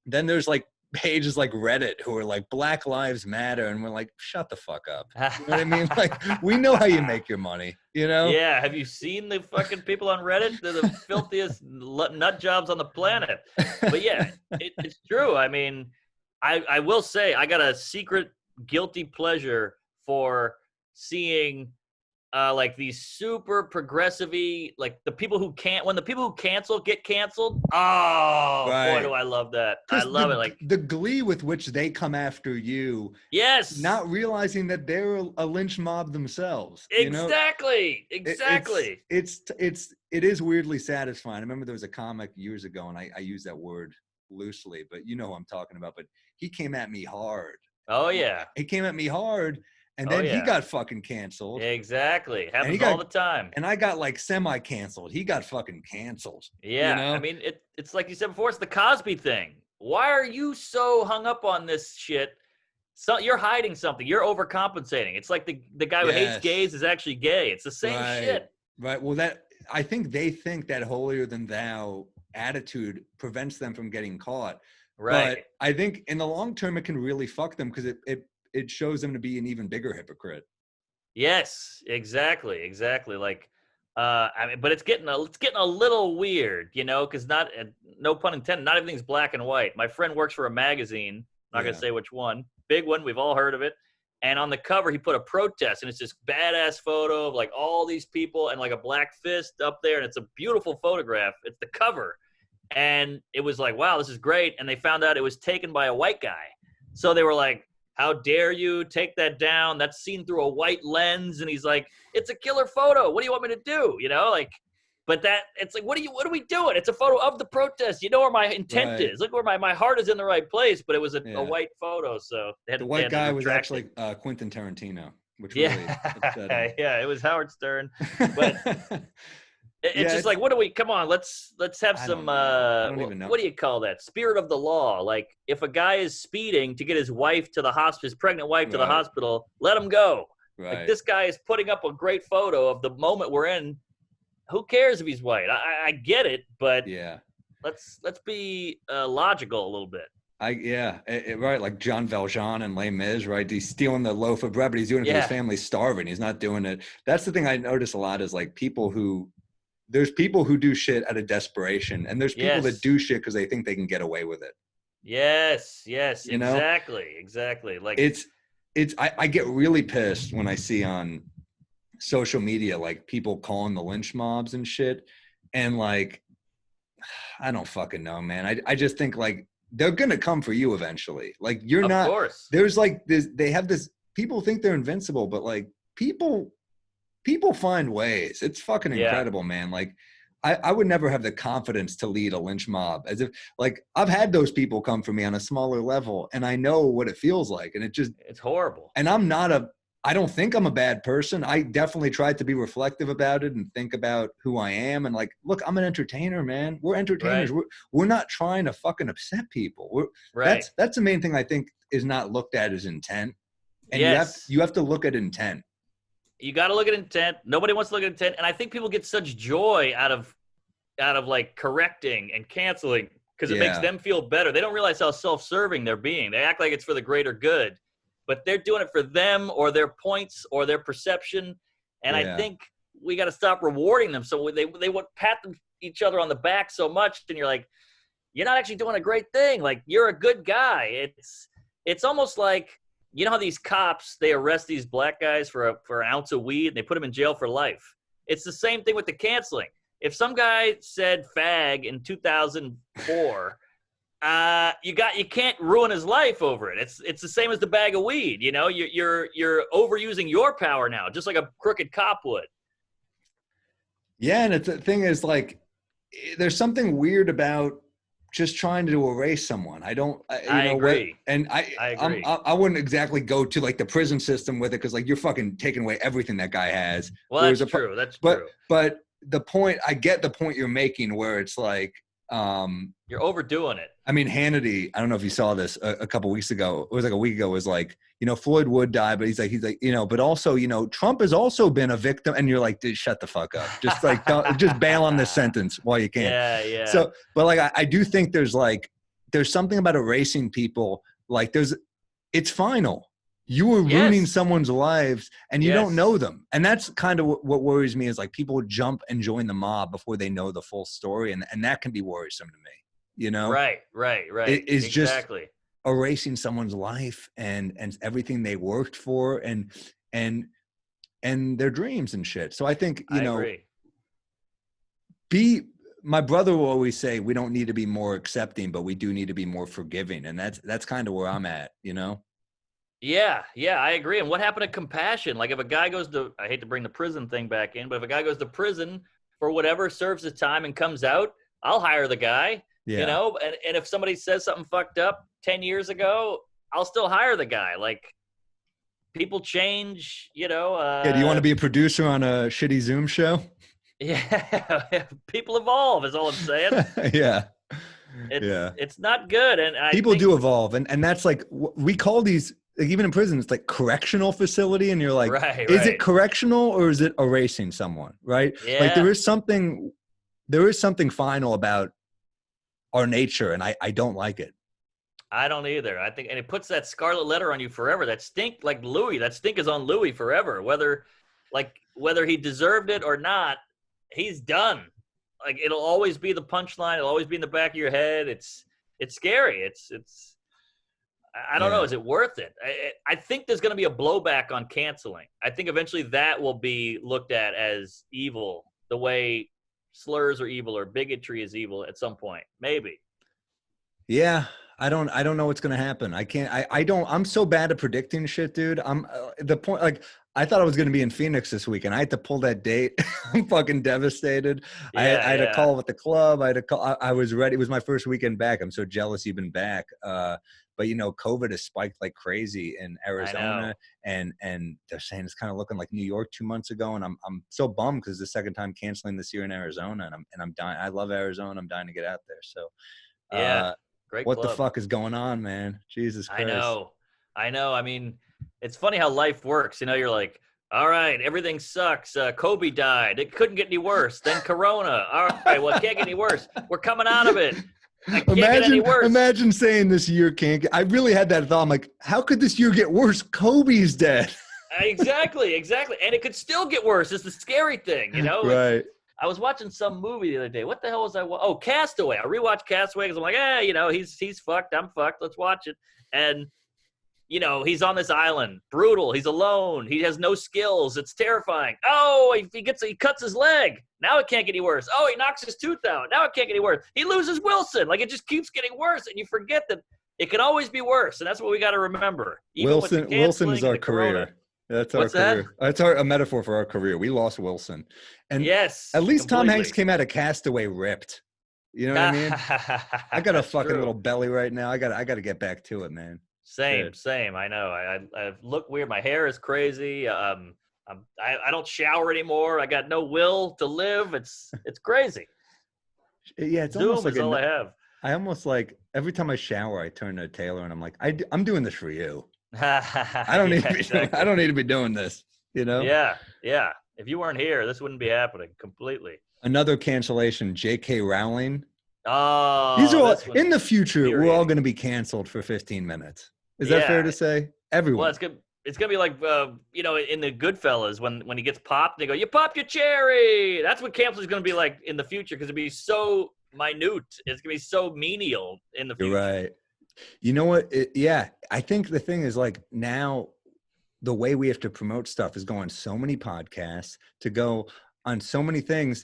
then there's like pages like Reddit who are like Black Lives Matter, and we're like, shut the fuck up. You know what I mean? Like we know how you make your money, you know? Yeah. Have you seen the fucking people on Reddit? They're the filthiest nut jobs on the planet. But yeah, it's true. I mean, I will say I got a secret guilty pleasure for seeing like these super progressive-y, like the people who when the people who cancel get canceled. Oh, boy, do I love that. I love it. Like the glee with which they come after you. Yes. Not realizing that they're a lynch mob themselves. Exactly. You know? Exactly. It is weirdly satisfying. I remember there was a comic years ago, and I use that word loosely, but you know who I'm talking about. But he came at me hard. Oh yeah. He came at me hard. And then he got fucking canceled. Exactly. Happens all the time. And I got like semi-canceled. He got fucking canceled. Yeah. You know? I mean, it's like you said before, it's the Cosby thing. Why are you so hung up on this shit? So you're hiding something. You're overcompensating. It's like the guy who hates gays is actually gay. It's the same shit. Right. Well, I think they think that holier than thou attitude prevents them from getting caught. Right. But I think in the long term, it can really fuck them because it shows them to be an even bigger hypocrite. Yes, exactly. Like, I mean, but it's getting a little weird, you know, because no pun intended, not everything's black and white. My friend works for a magazine. Not gonna say which one. Big one. We've all heard of it. And on the cover, he put a protest, and it's this badass photo of like all these people and like a black fist up there, and it's a beautiful photograph. It's the cover. And it was like, wow, this is great. And they found out it was taken by a white guy. So they were like, how dare you take that down? That's seen through a white lens. And he's like, it's a killer photo. What do you want me to do? You know, like, but that it's like, what are we doing? It's a photo of the protest. You know where my intent Right. is. Look where my heart is in the right place. But it was a Yeah. white photo. So The white guy was actually Quentin Tarantino, which really upset yeah, it was Howard Stern. But it's just like, what do we, come on, let's have some, I don't even know. what do you call that? Spirit of the law. Like, if a guy is speeding to get his wife to the hospital, his pregnant wife to the hospital, let him go. Right. Like, this guy is putting up a great photo of the moment we're in. Who cares if he's white? I get it, but yeah, let's be logical a little bit. Right, like Jean Valjean and Les Mis, right? He's stealing the loaf of bread, but he's doing it because his family's starving. He's not doing it. That's the thing I notice a lot is like there's people who do shit out of desperation, and there's people that do shit because they think they can get away with it. Yes, you know? exactly. Like I get really pissed when I see on social media like people calling the lynch mobs and shit, and like I don't fucking know, man. I just think like they're gonna come for you eventually. Like you're not. Of course. There's like this. They have this. People think they're invincible, but like people find ways. It's fucking incredible, man. Like I would never have the confidence to lead a lynch mob, as if like I've had those people come for me on a smaller level, and I know what it feels like, and it's horrible. And I don't think I'm a bad person. I definitely tried to be reflective about it and think about who I am. And like, look, I'm an entertainer, man. We're entertainers. Right. We're not trying to fucking upset people. That's the main thing I think is not looked at as intent. And you have to look at intent. You got to look at intent. Nobody wants to look at intent. And I think people get such joy out of like correcting and canceling because it makes them feel better. They don't realize how self-serving they're being. They act like it's for the greater good. But they're doing it for them or their points or their perception. And I think we got to stop rewarding them. So they would pat each other on the back so much. And you're like, you're not actually doing a great thing. Like, you're a good guy. It's almost like, you know how these cops, they arrest these black guys for an ounce of weed and they put them in jail for life. It's the same thing with the canceling. If some guy said fag in 2004, you can't ruin his life over it. It's the same as the bag of weed. You know, you're overusing your power now, just like a crooked cop would. Yeah, and the thing is, like, there's something weird about just trying to erase someone. I agree. And I agree. I wouldn't exactly go to like the prison system with it because like you're fucking taking away everything that guy has. Well, that's true. That's true. But the point, I get the point you're making where it's like, you're overdoing it. I mean, Hannity, I don't know if you saw this a couple weeks ago. It was like a week ago. Was like, you know, Floyd would die, but he's like, you know, but also, you know, Trump has also been a victim. And you're like, dude, shut the fuck up. Just like, just bail on this sentence while you can. Yeah. So, but like, I do think there's something about erasing people. Like it's final. You were ruining someone's lives and you don't know them. And that's kind of what worries me is like people jump and join the mob before they know the full story. And that can be worrisome to me, you know? Right. It is exactly. Just erasing someone's life and everything they worked for and their dreams and shit. So I think, you know, my brother will always say, we don't need to be more accepting, but we do need to be more forgiving. And that's kind of where I'm at, you know? Yeah, I agree. And what happened to compassion? Like if a guy goes to, I hate to bring the prison thing back in, but if a guy goes to prison for whatever, serves his time and comes out, I'll hire the guy, you know? And if somebody says something fucked up 10 years ago, I'll still hire the guy. Like people change, you know. Do you want to be a producer on a shitty Zoom show? Yeah, people evolve is all I'm saying. It's not good. And people do evolve. And that's like, we call these, like even in prison, it's like correctional facility. And you're like, is it correctional or is it erasing someone? Right. Yeah. Like there is something final about our nature. And I don't like it. I don't either. I think, and it puts that scarlet letter on you forever. That stink, like Louis, that stink is on Louis forever. Whether he deserved it or not, he's done. Like it'll always be the punchline. It'll always be in the back of your head. It's scary. I don't know. Is it worth it? I think there's going to be a blowback on canceling. I think eventually that will be looked at as evil, the way slurs are evil or bigotry is evil at some point. Maybe. Yeah, I don't know what's gonna happen. I'm so bad at predicting shit, dude. I'm the point. Like, I thought I was gonna be in Phoenix this week, and I had to pull that date. I'm fucking devastated. Yeah, I had a call with the club. I had a call. I was ready. It was my first weekend back. I'm so jealous you've been back. But COVID has spiked like crazy in Arizona, and they're saying it's kind of looking like New York 2 months ago, and I'm so bummed because it's the second time canceling this year in Arizona, and I'm dying. I love Arizona. I'm dying to get out there. So, yeah. Great what club. the fuck is going on, man? Jesus Christ. I know. I mean, it's funny how life works. You're like, all right, everything sucks. Kobe died. It couldn't get any worse. Then Corona. All right, well, it can't get any worse. We're coming out of it. It can't get any worse. Imagine saying this year can't get. I really had that thought. I'm like, how could this year get worse? Kobe's dead. Exactly. And it could still get worse. It's the scary thing, Right. I was watching some movie the other day. What the hell was I? Oh, Castaway. I rewatched Castaway because I'm like, he's fucked. I'm fucked. Let's watch it. And he's on this island, brutal. He's alone. He has no skills. It's terrifying. Oh, he cuts his leg. Now it can't get any worse. Oh, he knocks his tooth out. Now it can't get any worse. He loses Wilson. Like, it just keeps getting worse, and you forget that it can always be worse, and that's what we got to remember. Wilson is our career. That's our career. That's a metaphor for our career. We lost Wilson. And yes, at least completely. Tom Hanks came out of Castaway ripped. You know what I mean? I got a fucking little belly right now. I got to get back to it, man. Same. I know. I look weird. My hair is crazy. I don't shower anymore. I got no will to live. It's crazy. Yeah, it's Zoom almost like is all I have. I almost like every time I shower, I turn to Taylor and I'm like, I'm doing this for you. I don't need I don't need to be doing this. Yeah. If you weren't here, this wouldn't be happening completely. Another cancellation, J.K. Rowling. Oh, these are all, in the future. We're all going to be canceled for 15 minutes. Is that fair to say? Everyone. Well, it's gonna be like in the Goodfellas when he gets popped, they go, "You popped your cherry." That's what cancel is gonna be like in the future because it'll be so minute. It's gonna be so menial in the future. You're right. You know what? I think the thing is like now the way we have to promote stuff is go on so many podcasts, to go on so many things.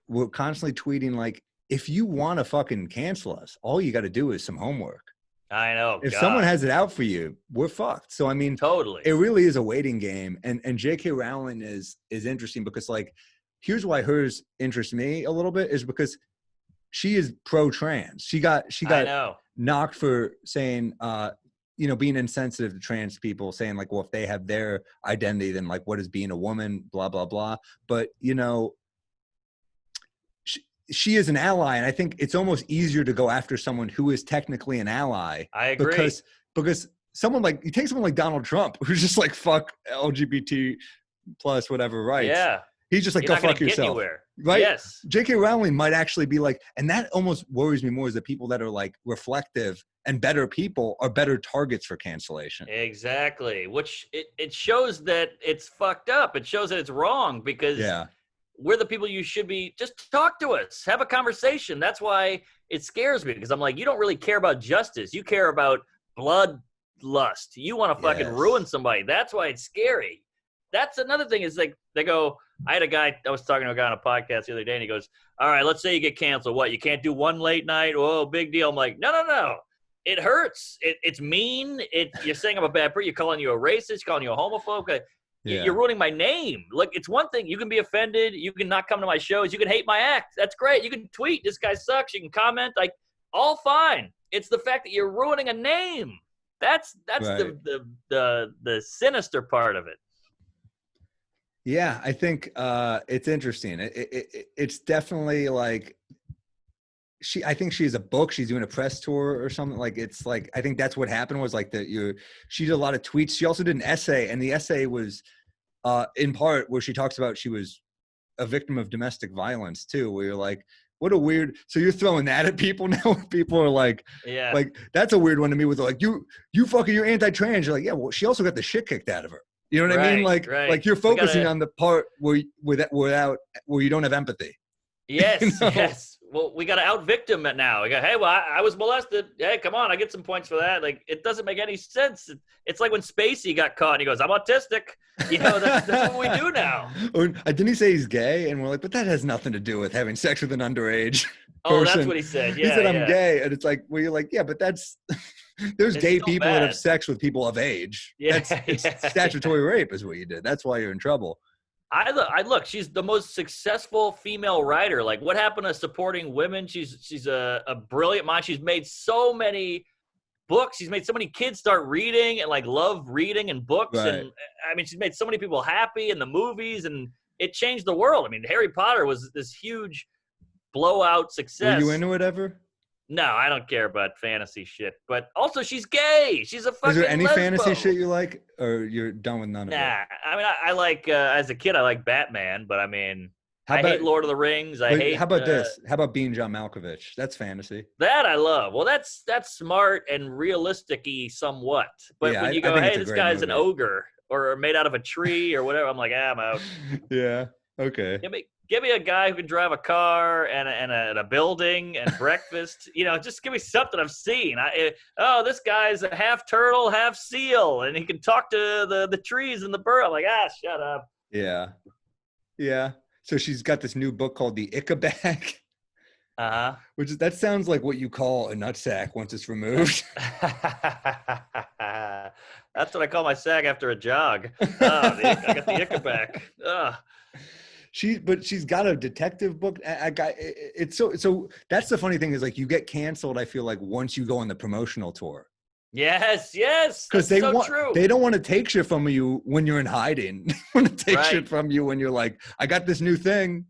We're constantly tweeting like, if you want to fucking cancel us, all you got to do is some homework. I know. If someone has it out for you, we're fucked. So, I mean, totally. It really is a waiting game. And J.K. Rowling is interesting because, like, here's why hers interests me a little bit is because she is pro-trans. She got knocked for saying, being insensitive to trans people, saying like, well, if they have their identity, then like, what is being a woman, blah, blah, blah. But, she is an ally, and I think it's almost easier to go after someone who is technically an ally. I agree. Because you take someone like Donald Trump, who's just like, fuck LGBT plus whatever rights. Yeah. He's just like, go fuck yourself. Right? Yes. J.K. Rowling might actually be like, and that almost worries me more, is that people that are like reflective and better people are better targets for cancellation. Exactly. Which it shows that it's fucked up. It shows that it's wrong because we're the people you should be. Just talk to us. Have a conversation. That's why it scares me, because I'm like, you don't really care about justice. You care about bloodlust. You want to fucking ruin somebody. That's why it's scary. That's another thing is like, they go, I was talking to a guy on a podcast the other day, and he goes, all right, let's say you get canceled. What, you can't do one late night? Oh, big deal. I'm like, no. It hurts. It's mean. You're saying I'm a bad person. You're calling you a racist. You're calling you a homophobe. You're ruining my name. Look, it's one thing. You can be offended. You can not come to my shows. You can hate my act. That's great. You can tweet, this guy sucks. You can comment. Like, all fine. It's the fact that you're ruining a name. That's right. the sinister part of it. Yeah, I think it's interesting. It's definitely like I think she has a book. She's doing a press tour or something. Like, it's like, I think that's what happened was like she did a lot of tweets. She also did an essay, and the essay was in part where she talks about she was a victim of domestic violence too, where you're like, what a weird, so you're throwing that at people now. People are like, like, that's a weird one to me, with like, you're anti-trans. You're like, yeah, well, she also got the shit kicked out of her. You know what I mean? Like you're focusing on the part where you don't have empathy. Yes, yes. well, we got to out victim it now. We go, hey, well, I was molested. Hey, come on, I get some points for that. Like, it doesn't make any sense. It's like when Spacey got caught and he goes, I'm autistic. That's what we do now. Or didn't he say he's gay? And we're like, but that has nothing to do with having sex with an underage Oh, person. that's what he said. He Yeah, said, I'm gay. And it's like, well, you're like, yeah, but that's, there's It's gay still people that bad. have sex with people of age. Yeah, It's yeah, statutory rape is what you did. That's why you're in trouble. I look. She's the most successful female writer. Like, what happened to supporting women? She's a brilliant mind. She's made so many books. She's made so many kids start reading and like love reading and books. Right. And I mean, she's made so many people happy in the movies, and it changed the world. I mean, Harry Potter was this huge blowout success. Were you into it ever? No, I don't care about fantasy shit. But also, she's gay. She's a fucking Is there any lesbo. fantasy shit you like, or you're done with none of it? Nah, I mean, I like as a kid, I like Batman, but I mean, How I about- hate Lord of the Rings. I Wait, hate. how about this? How about being John Malkovich? That's fantasy. That I love. Well, that's smart and realistic-y somewhat. But Yeah, when you I go, think it's hey, a this great guy's an movie. ogre or made out of a tree or whatever, I'm like, I'm out. Yeah. Okay. Give me a guy who can drive a car and a building and breakfast. Just give me something I've seen. This guy's a half turtle, half seal, and he can talk to the trees and the bird. I'm like, shut up. Yeah. Yeah. So she's got this new book called The Icka Bag, Uh-huh. that sounds like what you call a nutsack once it's removed. That's what I call my sack after a jog. I got the Icka back. But she's got a detective book. It's so that's the funny thing is like you get canceled. I feel like once you go on the promotional tour. Yes. Because That's so true. they don't want to take shit from you when you're in hiding. They want to take Right. shit from you when you're like, I got this new thing.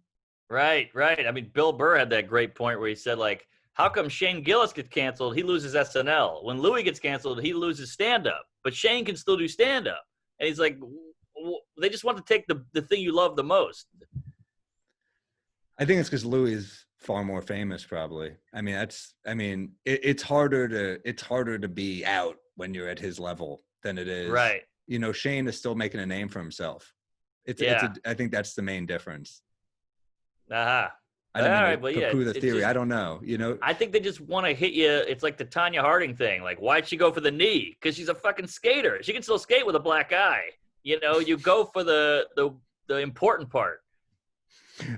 Right. I mean, Bill Burr had that great point where he said, like, how come Shane Gillis gets canceled? He loses SNL. When Louis gets canceled, he loses stand-up. But Shane can still do stand-up. And he's like, they just want to take the thing you love the most. I think it's because Louis is far more famous, probably. I mean, it's harder to be out when you're at his level than it is. Right. Shane is still making a name for himself. I think that's the main difference. Uh-huh. I don't All know. right, but yeah, Poo the it's theory. just- I don't know. I think they just want to hit you. It's like the Tanya Harding thing. Like, why'd she go for the knee? Because she's a fucking skater. She can still skate with a black eye. You go for the important part.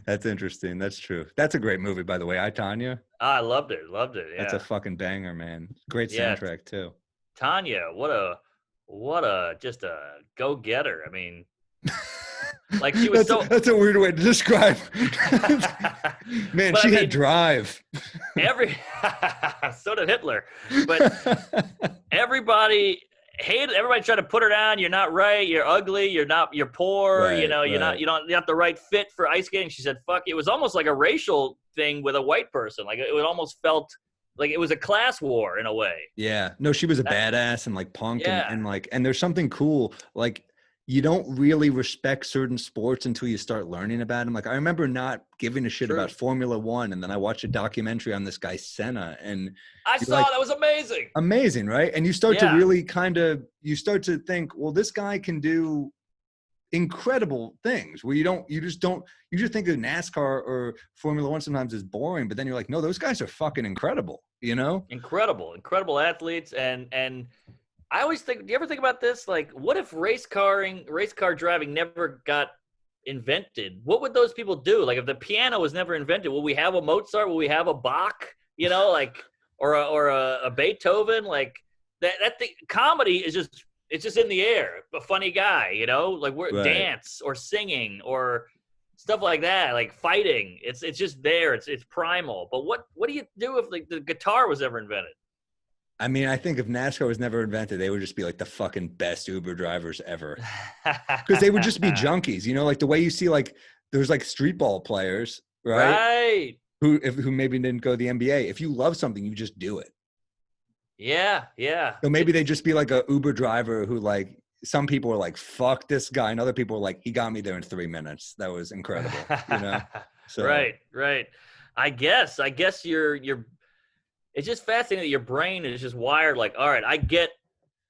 That's interesting. That's true. That's a great movie, by the way. I, Tanya. I loved it. Yeah. That's a fucking banger, man. Great Yeah. soundtrack too. Tanya, what a just a go-getter. I mean, like she was That's a weird way to describe. Man, But she I had mean- drive. so did Hitler. But everybody tried to put her down. You're not right. You're ugly. You're poor. Right, You're right. not the right fit for ice skating. She said, fuck. It was almost like a racial thing with a white person. Like it almost felt like it was a class war in a way. Yeah. No, she was a badass and like punk Yeah. and there's something cool. Like you don't really respect certain sports until you start learning about them. Like I remember not giving a shit True. about Formula One, and then I watched a documentary on this guy Senna, and I You're saw like- that was amazing. amazing, right? And you start to Yeah. really you start to think, well, this guy can do incredible things where you just think of NASCAR or Formula One sometimes is boring, but then you're like, no, those guys are fucking incredible, Incredible athletes. And I always think, do you ever think about this? Like, what if race car driving never got invented? What would those people do? Like, if the piano was never invented, will we have a Mozart? Will we have a Bach? Or a Beethoven? Like that thing, comedy is it's just in the air. A funny guy, like we're Right. dance or singing or stuff like that, like fighting. It's just there. It's primal. But what do you do if the guitar was ever invented? I mean, I think if NASCAR was never invented, they would just be like the fucking best Uber drivers ever. Because they would just be junkies, like the way you see like there's like street ball players, right? Right. Who maybe didn't go to the NBA. If you love something, you just do it. Yeah. So maybe they just be like a Uber driver who like some people are like, fuck this guy, and other people are like, he got me there in 3 minutes. That was incredible. So Right. I guess you're it's just fascinating that your brain is just wired like, all right, I get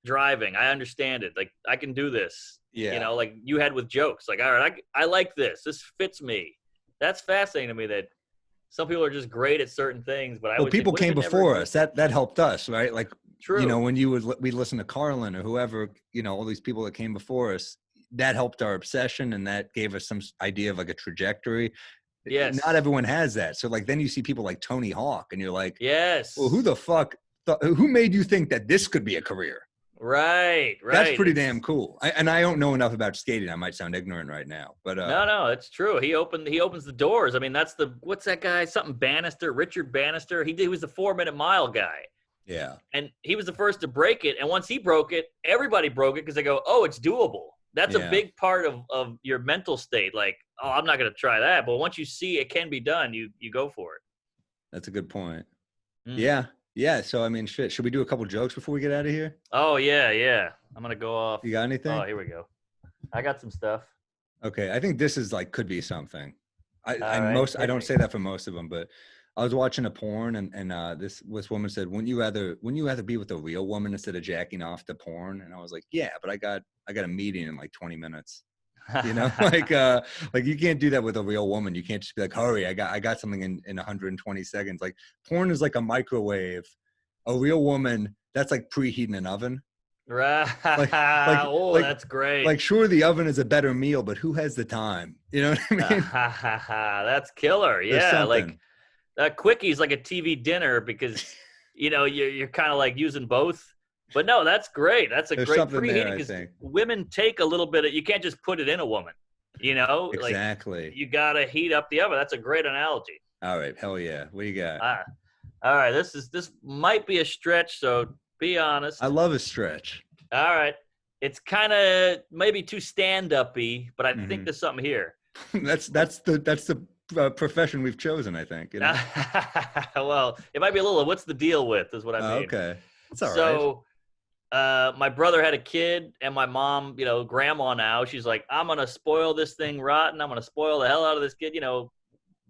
driving. I understand it. Like I can do this. yeah. Like you had with jokes. Like, all right, I like this. This fits me. That's fascinating to me that some people are just great at certain things, but I Well, always think, people what if came it never before us. existed? That helped us, right? Like, True. when we listen to Carlin or whoever, all these people that came before us, that helped our obsession, and that gave us some idea of like a trajectory. Not Yes. everyone has that. So like then you see people like Tony Hawk, and you're like, well, who Yes. the fuck? Who made you think that this could be a career? Right. That's Right. pretty damn cool. And I don't know enough about skating. I might sound ignorant right now, but No, it's true. He opens the doors. I mean, that's what's that guy? Something Bannister, Richard Bannister. He was the 4-minute mile guy. yeah. And he was the first to break it. And once he broke it, everybody broke it because they go, oh, it's doable. That's a Yeah. big part of your mental state. Like, oh, I'm not going to try that. But once you see it can be done, you go for it. That's a good point. Mm. Yeah. Yeah. So, I mean, shit, should we do a couple jokes before we get out of here? Oh, yeah. I'm going to go off. You got anything? Oh, here we go. I got some stuff. Okay. I think this is like, could be something. I Right, don't say that for most of them, but I was watching a porn and this woman said, wouldn't you rather be with a real woman instead of jacking off to porn? And I was like, yeah, but I got a meeting in like 20 minutes. Like you can't do that with a real woman. You can't just be like, hurry, I got something in 120 seconds. Like porn is like a microwave. A real woman, that's like preheating an oven. Right. Like, that's great. Like, sure, the oven is a better meal, but who has the time? You know what I mean? That's killer. Yeah, like quickie's like a TV dinner because you're kind of like using both. But no, that's great. That's a There's great something there, preheating I because think. women take a little bit of. You can't just put it in a woman. Exactly. Like, you gotta heat up the oven. That's a great analogy. All right, hell yeah. What do you got? All right, this might be a stretch, so be honest. I love a stretch. All right, it's kind of maybe too stand-up-y, but I think there's something here. That's the profession we've chosen, I think. Well, it might be a little. What's the deal with? Is what I mean. Okay, it's all right. So, my brother had a kid, and my mom, grandma now, she's like, I'm gonna spoil this thing rotten. I'm gonna spoil the hell out of this kid.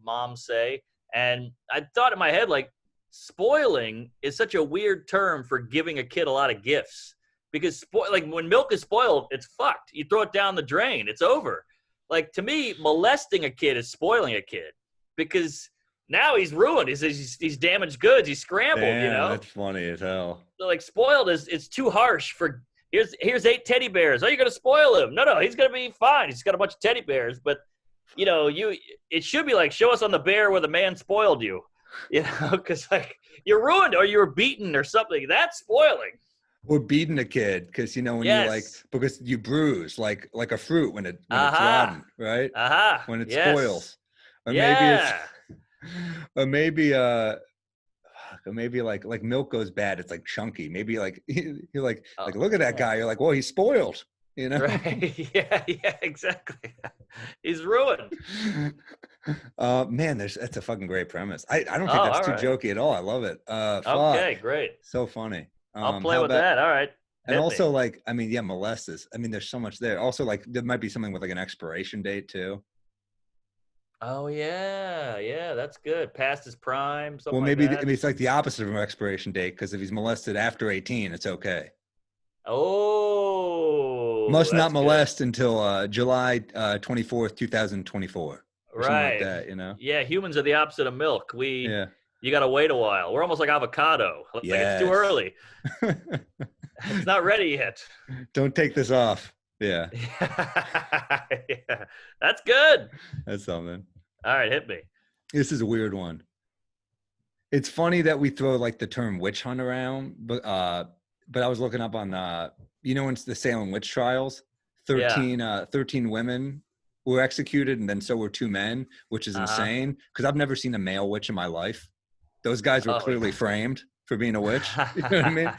Moms say, and I thought in my head like, spoiling is such a weird term for giving a kid a lot of gifts because when milk is spoiled, it's fucked. You throw it down the drain, it's over. Like, to me, molesting a kid is spoiling a kid because now he's ruined. He's damaged goods. He's scrambled. Damn, that's funny as hell. So, like, spoiled it's too harsh for. Here's 8 teddy bears. Are you gonna spoil him? No, he's gonna be fine. He's got a bunch of teddy bears, but it should be like, show us on the bear where the man spoiled you. Because like you're ruined or you were beaten or something. That's spoiling. Or beating a kid because when you like because you bruise like a fruit when it's rotten, right? When it spoils, or maybe like milk goes bad. It's like chunky. Maybe like you're like look at that guy. You're like, well, he's spoiled. Right? Yeah, exactly. He's ruined. Man, that's a fucking great premise. I don't think that's too jokey at all. I love it. Okay, great. So funny. I'll play with that. All right. And also, like, I mean, yeah, molestus. I mean, there's so much there. Also, like, there might be something with like an expiration date too. Oh yeah, that's good. Past his prime. Well, maybe like that. It's like the opposite of an expiration date because if he's molested after 18, it's okay. Oh, must not molest until July 24th, 2024. Right. Like that, Yeah, humans are the opposite of milk. You got to wait a while. We're almost like avocado. Like, it's too early. It's not ready yet. Don't take this off. Yeah. Yeah. That's good. That's something. All right, hit me. This is a weird one. It's funny that we throw like the term witch hunt around, but I was looking up on in the Salem witch trials, 13 women were executed, and then so were 2 men, which is insane because I've never seen a male witch in my life. Those guys were clearly framed for being a witch. You know what I mean?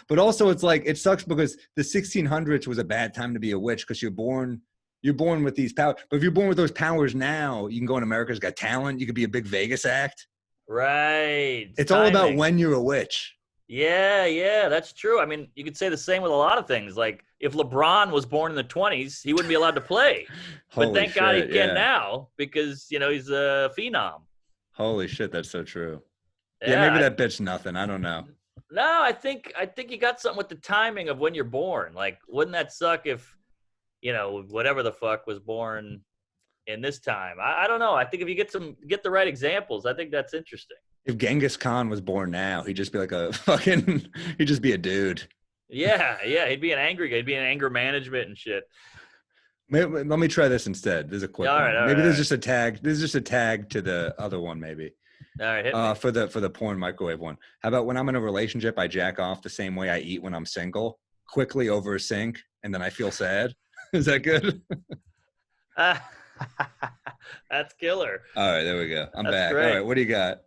But also it's like, it sucks because the 1600s was a bad time to be a witch because you're born with these powers. But if you're born with those powers now, you can go on America's Got Talent. You could be a big Vegas act. Right. It's all about when you're a witch. Yeah, that's true. I mean, you could say the same with a lot of things. Like, if LeBron was born in the 20s, he wouldn't be allowed to play. But thank God he can now because, he's a phenom. Holy shit, that's so true. Yeah, maybe that bitch nothing. I don't know. No, I think you got something with the timing of when you're born. Like, wouldn't that suck if, whatever the fuck was born in this time. I don't know. I think if you get the right examples, I think that's interesting. If Genghis Khan was born now, he'd just be like he'd just be a dude. Yeah, he'd be an angry guy. He'd be in anger management and shit. Maybe, let me try this instead. There's a quick All one. right, Maybe there's just a tag. There's just a tag to the other one. Maybe all right. Hit me. for the porn microwave one. How about when I'm in a relationship, I jack off the same way I eat when I'm single, quickly over a sink, and then I feel sad. Is that good? That's killer. All right, there we go. I'm That's back. great. All right, what do you got?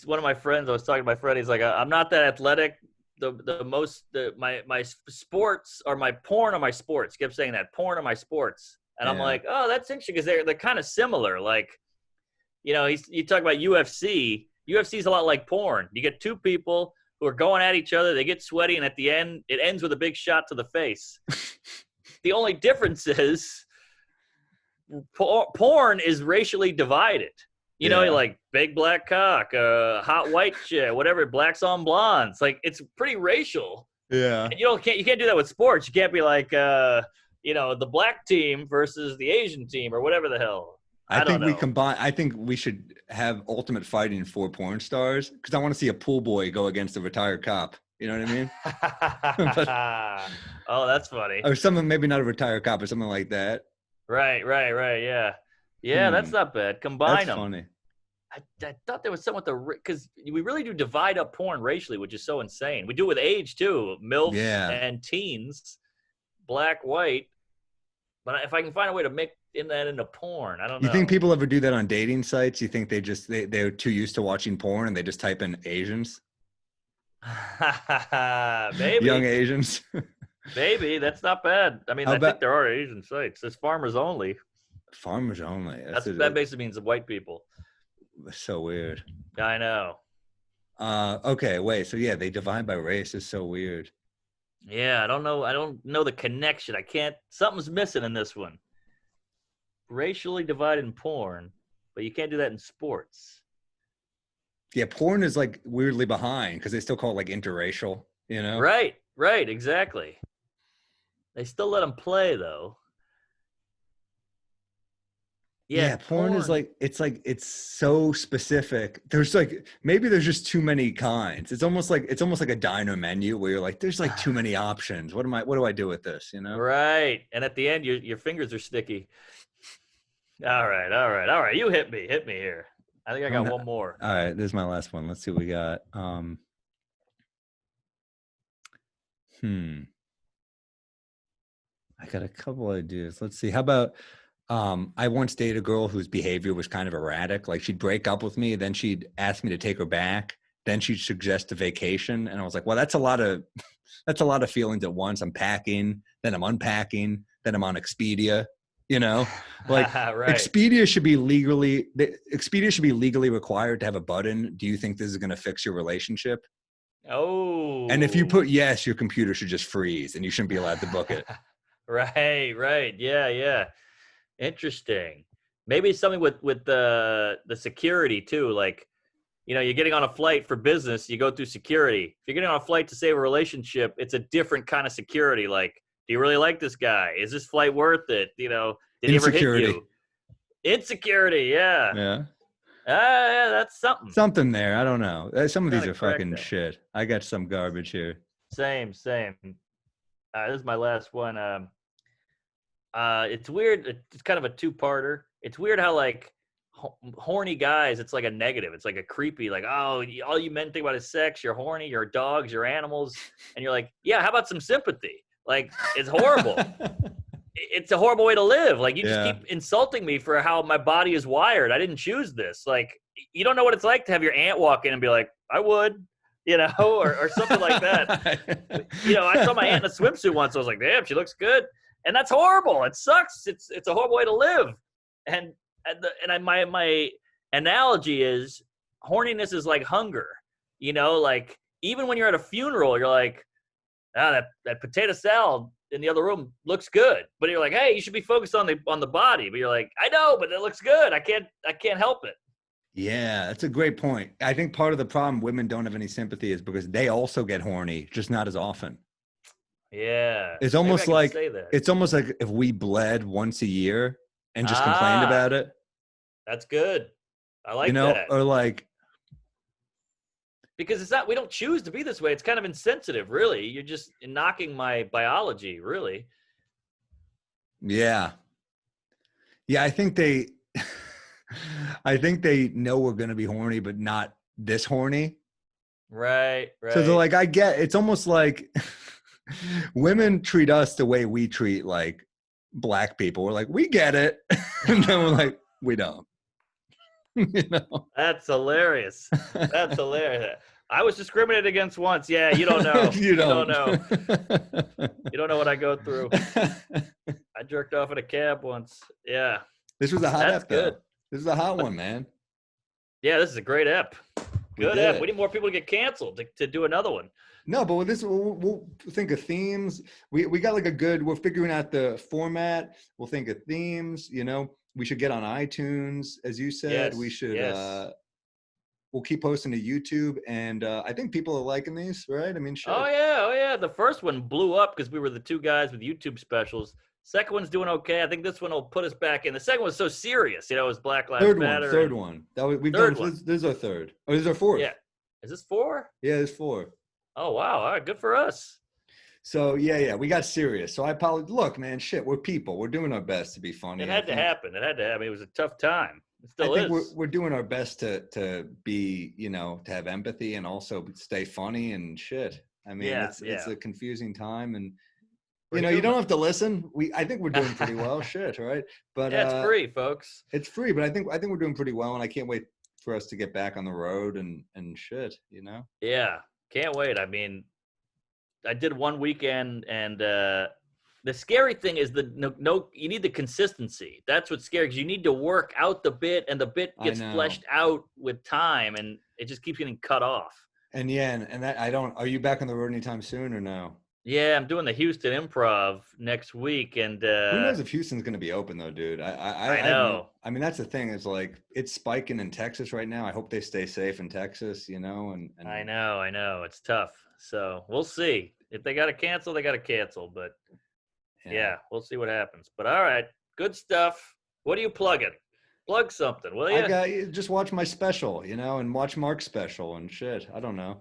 One of my friends, I was talking to my friend, he's like, I'm not that athletic. My sports or my porn or my sports. He kept saying that, porn or my sports. And I'm like, oh, that's interesting because they're kind of similar. Like, you know, you talk about UFC. UFC is a lot like porn. You get two people who are going at each other. They get sweaty, and at the end, it ends with a big shot to the face. The only difference is porn is racially divided. You know, like big black cock, hot white chick, whatever, blacks on blondes. Like, it's pretty racial. Yeah. And you can't do that with sports. You can't be like, you know, the black team versus the Asian team or whatever the hell. I think we should have ultimate fighting for porn stars because I want to see a pool boy go against a retired cop. You know what I mean? Oh, that's funny. Or something, maybe not a retired cop or something like that. Right. Yeah. Yeah, that's not bad. Combine them. Funny. I thought there was something with because we really do divide up porn racially, which is so insane. We do it with age too, MILFs and teens, black, white. But if I can find a way to make that into porn, I don't know. You think people ever do that on dating sites? You think they're too used to watching porn and they just type in Asians? Maybe. Young Asians. Maybe. That's not bad. I mean, I think there are Asian sites. There's farmers only. Farmers only. That basically means white people. That's so weird. I know. Okay, wait. So yeah, they divide by race. It's so weird. Yeah, I don't know the connection. Something's missing in this one. Racially divided in porn, but you can't do that in sports. Yeah, porn is like weirdly behind because they still call it like interracial, you know? Right, exactly. They still let them play though. Yeah, porn is like it's so specific. There's maybe there's just too many kinds. It's almost like a diner menu where you're like, there's like too many options. What do I do with this? You know? Right. And at the end, your fingers are sticky. All right. You hit me here. I think I got one more. All right, this is my last one. Let's see what we got. I got a couple ideas. Let's see. How about I once dated a girl whose behavior was kind of erratic. Like she'd break up with me, then she'd ask me to take her back, then she'd suggest a vacation, and I was like, well, that's a lot of feelings at once. I'm packing, then I'm unpacking, then I'm on Expedia. You know, like right. Expedia should be legally required to have a button. Do you think this is going to fix your relationship? Oh. And if you put yes, your computer should just freeze and you shouldn't be allowed to book it. Right. Yeah. Interesting. Maybe something with the security too. Like, you know, you're getting on a flight for business, you go through security. If you're getting on a flight to save a relationship, it's a different kind of security. Like, do you really like this guy? Is this flight worth it? You know, did he ever hit you? Insecurity, yeah. Yeah. Yeah, that's something. Something there. I don't know. Some of these are fucking shit. I got some garbage here. Same. This is my last one. It's weird. It's kind of a two-parter. It's weird how like horny guys, it's like a negative. It's like a creepy, like, oh, all you men think about is sex. You're horny. You're dogs. You're animals. And you're like, yeah, how about some sympathy? Like, it's horrible. It's a horrible way to live. Like, you just keep insulting me for how my body is wired. I didn't choose this. Like, you don't know what it's like to have your aunt walk in and be like, I would, you know, or something like that. You know, I saw my aunt in a swimsuit once. I was like, damn, she looks good. And that's horrible. It sucks. It's a horrible way to live. And my analogy is horniness is like hunger. You know, like, even when you're at a funeral, you're like, that potato salad in the other room looks good, but you're like, hey, you should be focused on the body. But you're like, I know, but it looks good. I can't help it. Yeah, that's a great point. I think part of the problem women don't have any sympathy is because they also get horny, just not as often. Yeah. It's Maybe I almost can like say that. if we bled once a year and just complained Ah, about it, that's good. I like that. or like, Because it's not, we don't choose to be this way. It's kind of insensitive, really. You're just knocking my biology, really. yeah. Yeah, I think they I think they know we're going to be horny, but not this horny. Right, So they're right. like, I get, it's almost like women treat us the way we treat like black people. We're like, we get it. And then we're like, we don't. You know? That's hilarious. That's hilarious. I was discriminated against once. Yeah, you don't know. You You don't don't. know. You don't know what I go through. I jerked off in a cab once. Yeah, This was a hot that's ep, good. though. This is a hot one, man. Yeah, this is a great ep. We Good did ep. it. We need more people to get canceled to do another one. No, but with this, we'll think of themes. We got like a good. We're figuring out the format. We'll think of themes. You know, we should get on iTunes, as you said. We Yes, should. yes. We'll keep posting to YouTube, and I think people are liking these, right? I mean, shit. Oh yeah, oh yeah. The first one blew up because we were the two guys with YouTube specials. Second one's doing okay. I think this one will put us back in. The second one's so serious, you know, it was Black Lives Matter. Third one. That we've Third done. one. This is our third. Oh, this is our fourth. Yeah. Is this 4? Yeah, there's 4. Oh wow. All right, good for us. So yeah, we got serious. So I apologize. Look, man, shit, we're people. We're doing our best to be funny. It had to happen. It had to happen. It was a tough time. It still I think is. we're doing our best to be, you know, to have empathy and also stay funny and shit. I mean, it's a confusing time, and you know, you don't have to listen. I think we're doing pretty well. Shit, right? But yeah, it's free, folks. It's free, but I think we're doing pretty well, and I can't wait for us to get back on the road and shit. You know? Yeah, can't wait. I mean, I did one weekend, and the scary thing is you need the consistency. That's what's scary, because you need to work out the bit, and the bit gets fleshed out with time, and it just keeps getting cut off. And yeah, and that are you back on the road anytime soon or no? Yeah, I'm doing the Houston Improv next week, and who knows if Houston's going to be open though, dude? I know. I mean, that's the thing. Is like it's spiking in Texas right now. I hope they stay safe in Texas. You know, and I know it's tough. So we'll see. If they got to cancel, they got to cancel. But yeah, we'll see what happens. But all right, good stuff. What are you plugging? Plug something, will you? Just watch my special, you know, and watch Mark's special and shit. I don't know.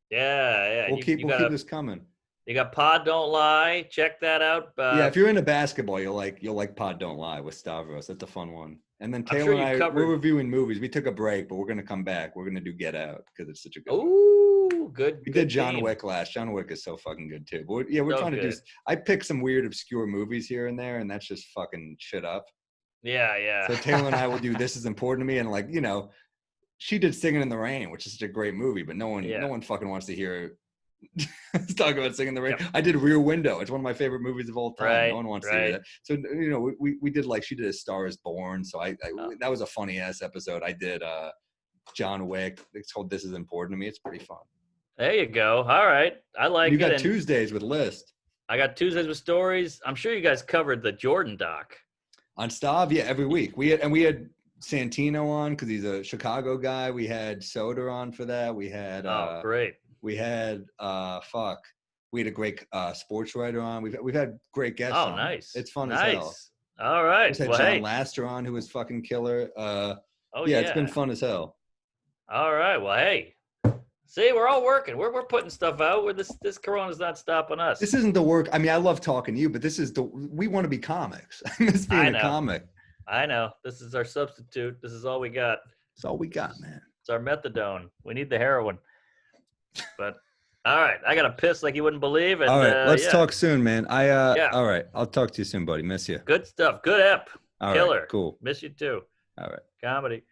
Yeah. We'll keep this coming. You got Pod Don't Lie. Check that out. Yeah, if you're into basketball, you'll like Pod Don't Lie with Stavros. That's a fun one. And then Taylor and I, we're reviewing movies. We took a break, but we're going to come back. We're going to do Get Out because it's such a good Ooh, good. We did John Wick last. John Wick is so fucking good too. But we're trying to do. I pick some weird, obscure movies here and there, and that's just fucking shit up. Yeah. So Taylor and I will do This Is Important to Me, and like, you know, she did Singing in the Rain, which is such a great movie, but no one fucking wants to hear let's talk about Singing in the Rain. Yep. I did Rear Window. It's one of my favorite movies of all time. Right, no one wants to hear that. So, you know, we did like, she did A Star Is Born. So that was a funny ass episode. I did John Wick. It's called This Is Important to Me. It's pretty fun. There you go. All right. I like it. You got Tuesdays with List. I got Tuesdays with Stories. I'm sure you guys covered the Jordan doc. On Stav, yeah, every week. We had Santino on because he's a Chicago guy. We had Soder on for that. We had great. We had we had a great sports writer on. We've had great guests on. Nice. It's fun as hell. All right. We had John Laster on, who was fucking killer. It's been fun as hell. All right. Well, hey. See, we're all working. We're putting stuff out. This Corona's not stopping us. This isn't the work. I mean, I love talking to you, but we want to be comics. I miss being a comic. I know. This is our substitute. This is all we got. It's all we got, man. It's our methadone. We need the heroin. But all right, I got to piss like you wouldn't believe. And, all right, let's talk soon, man. All right, I'll talk to you soon, buddy. Miss you. Good stuff. Good ep. All Killer. Right, cool. Miss you too. All right. Comedy.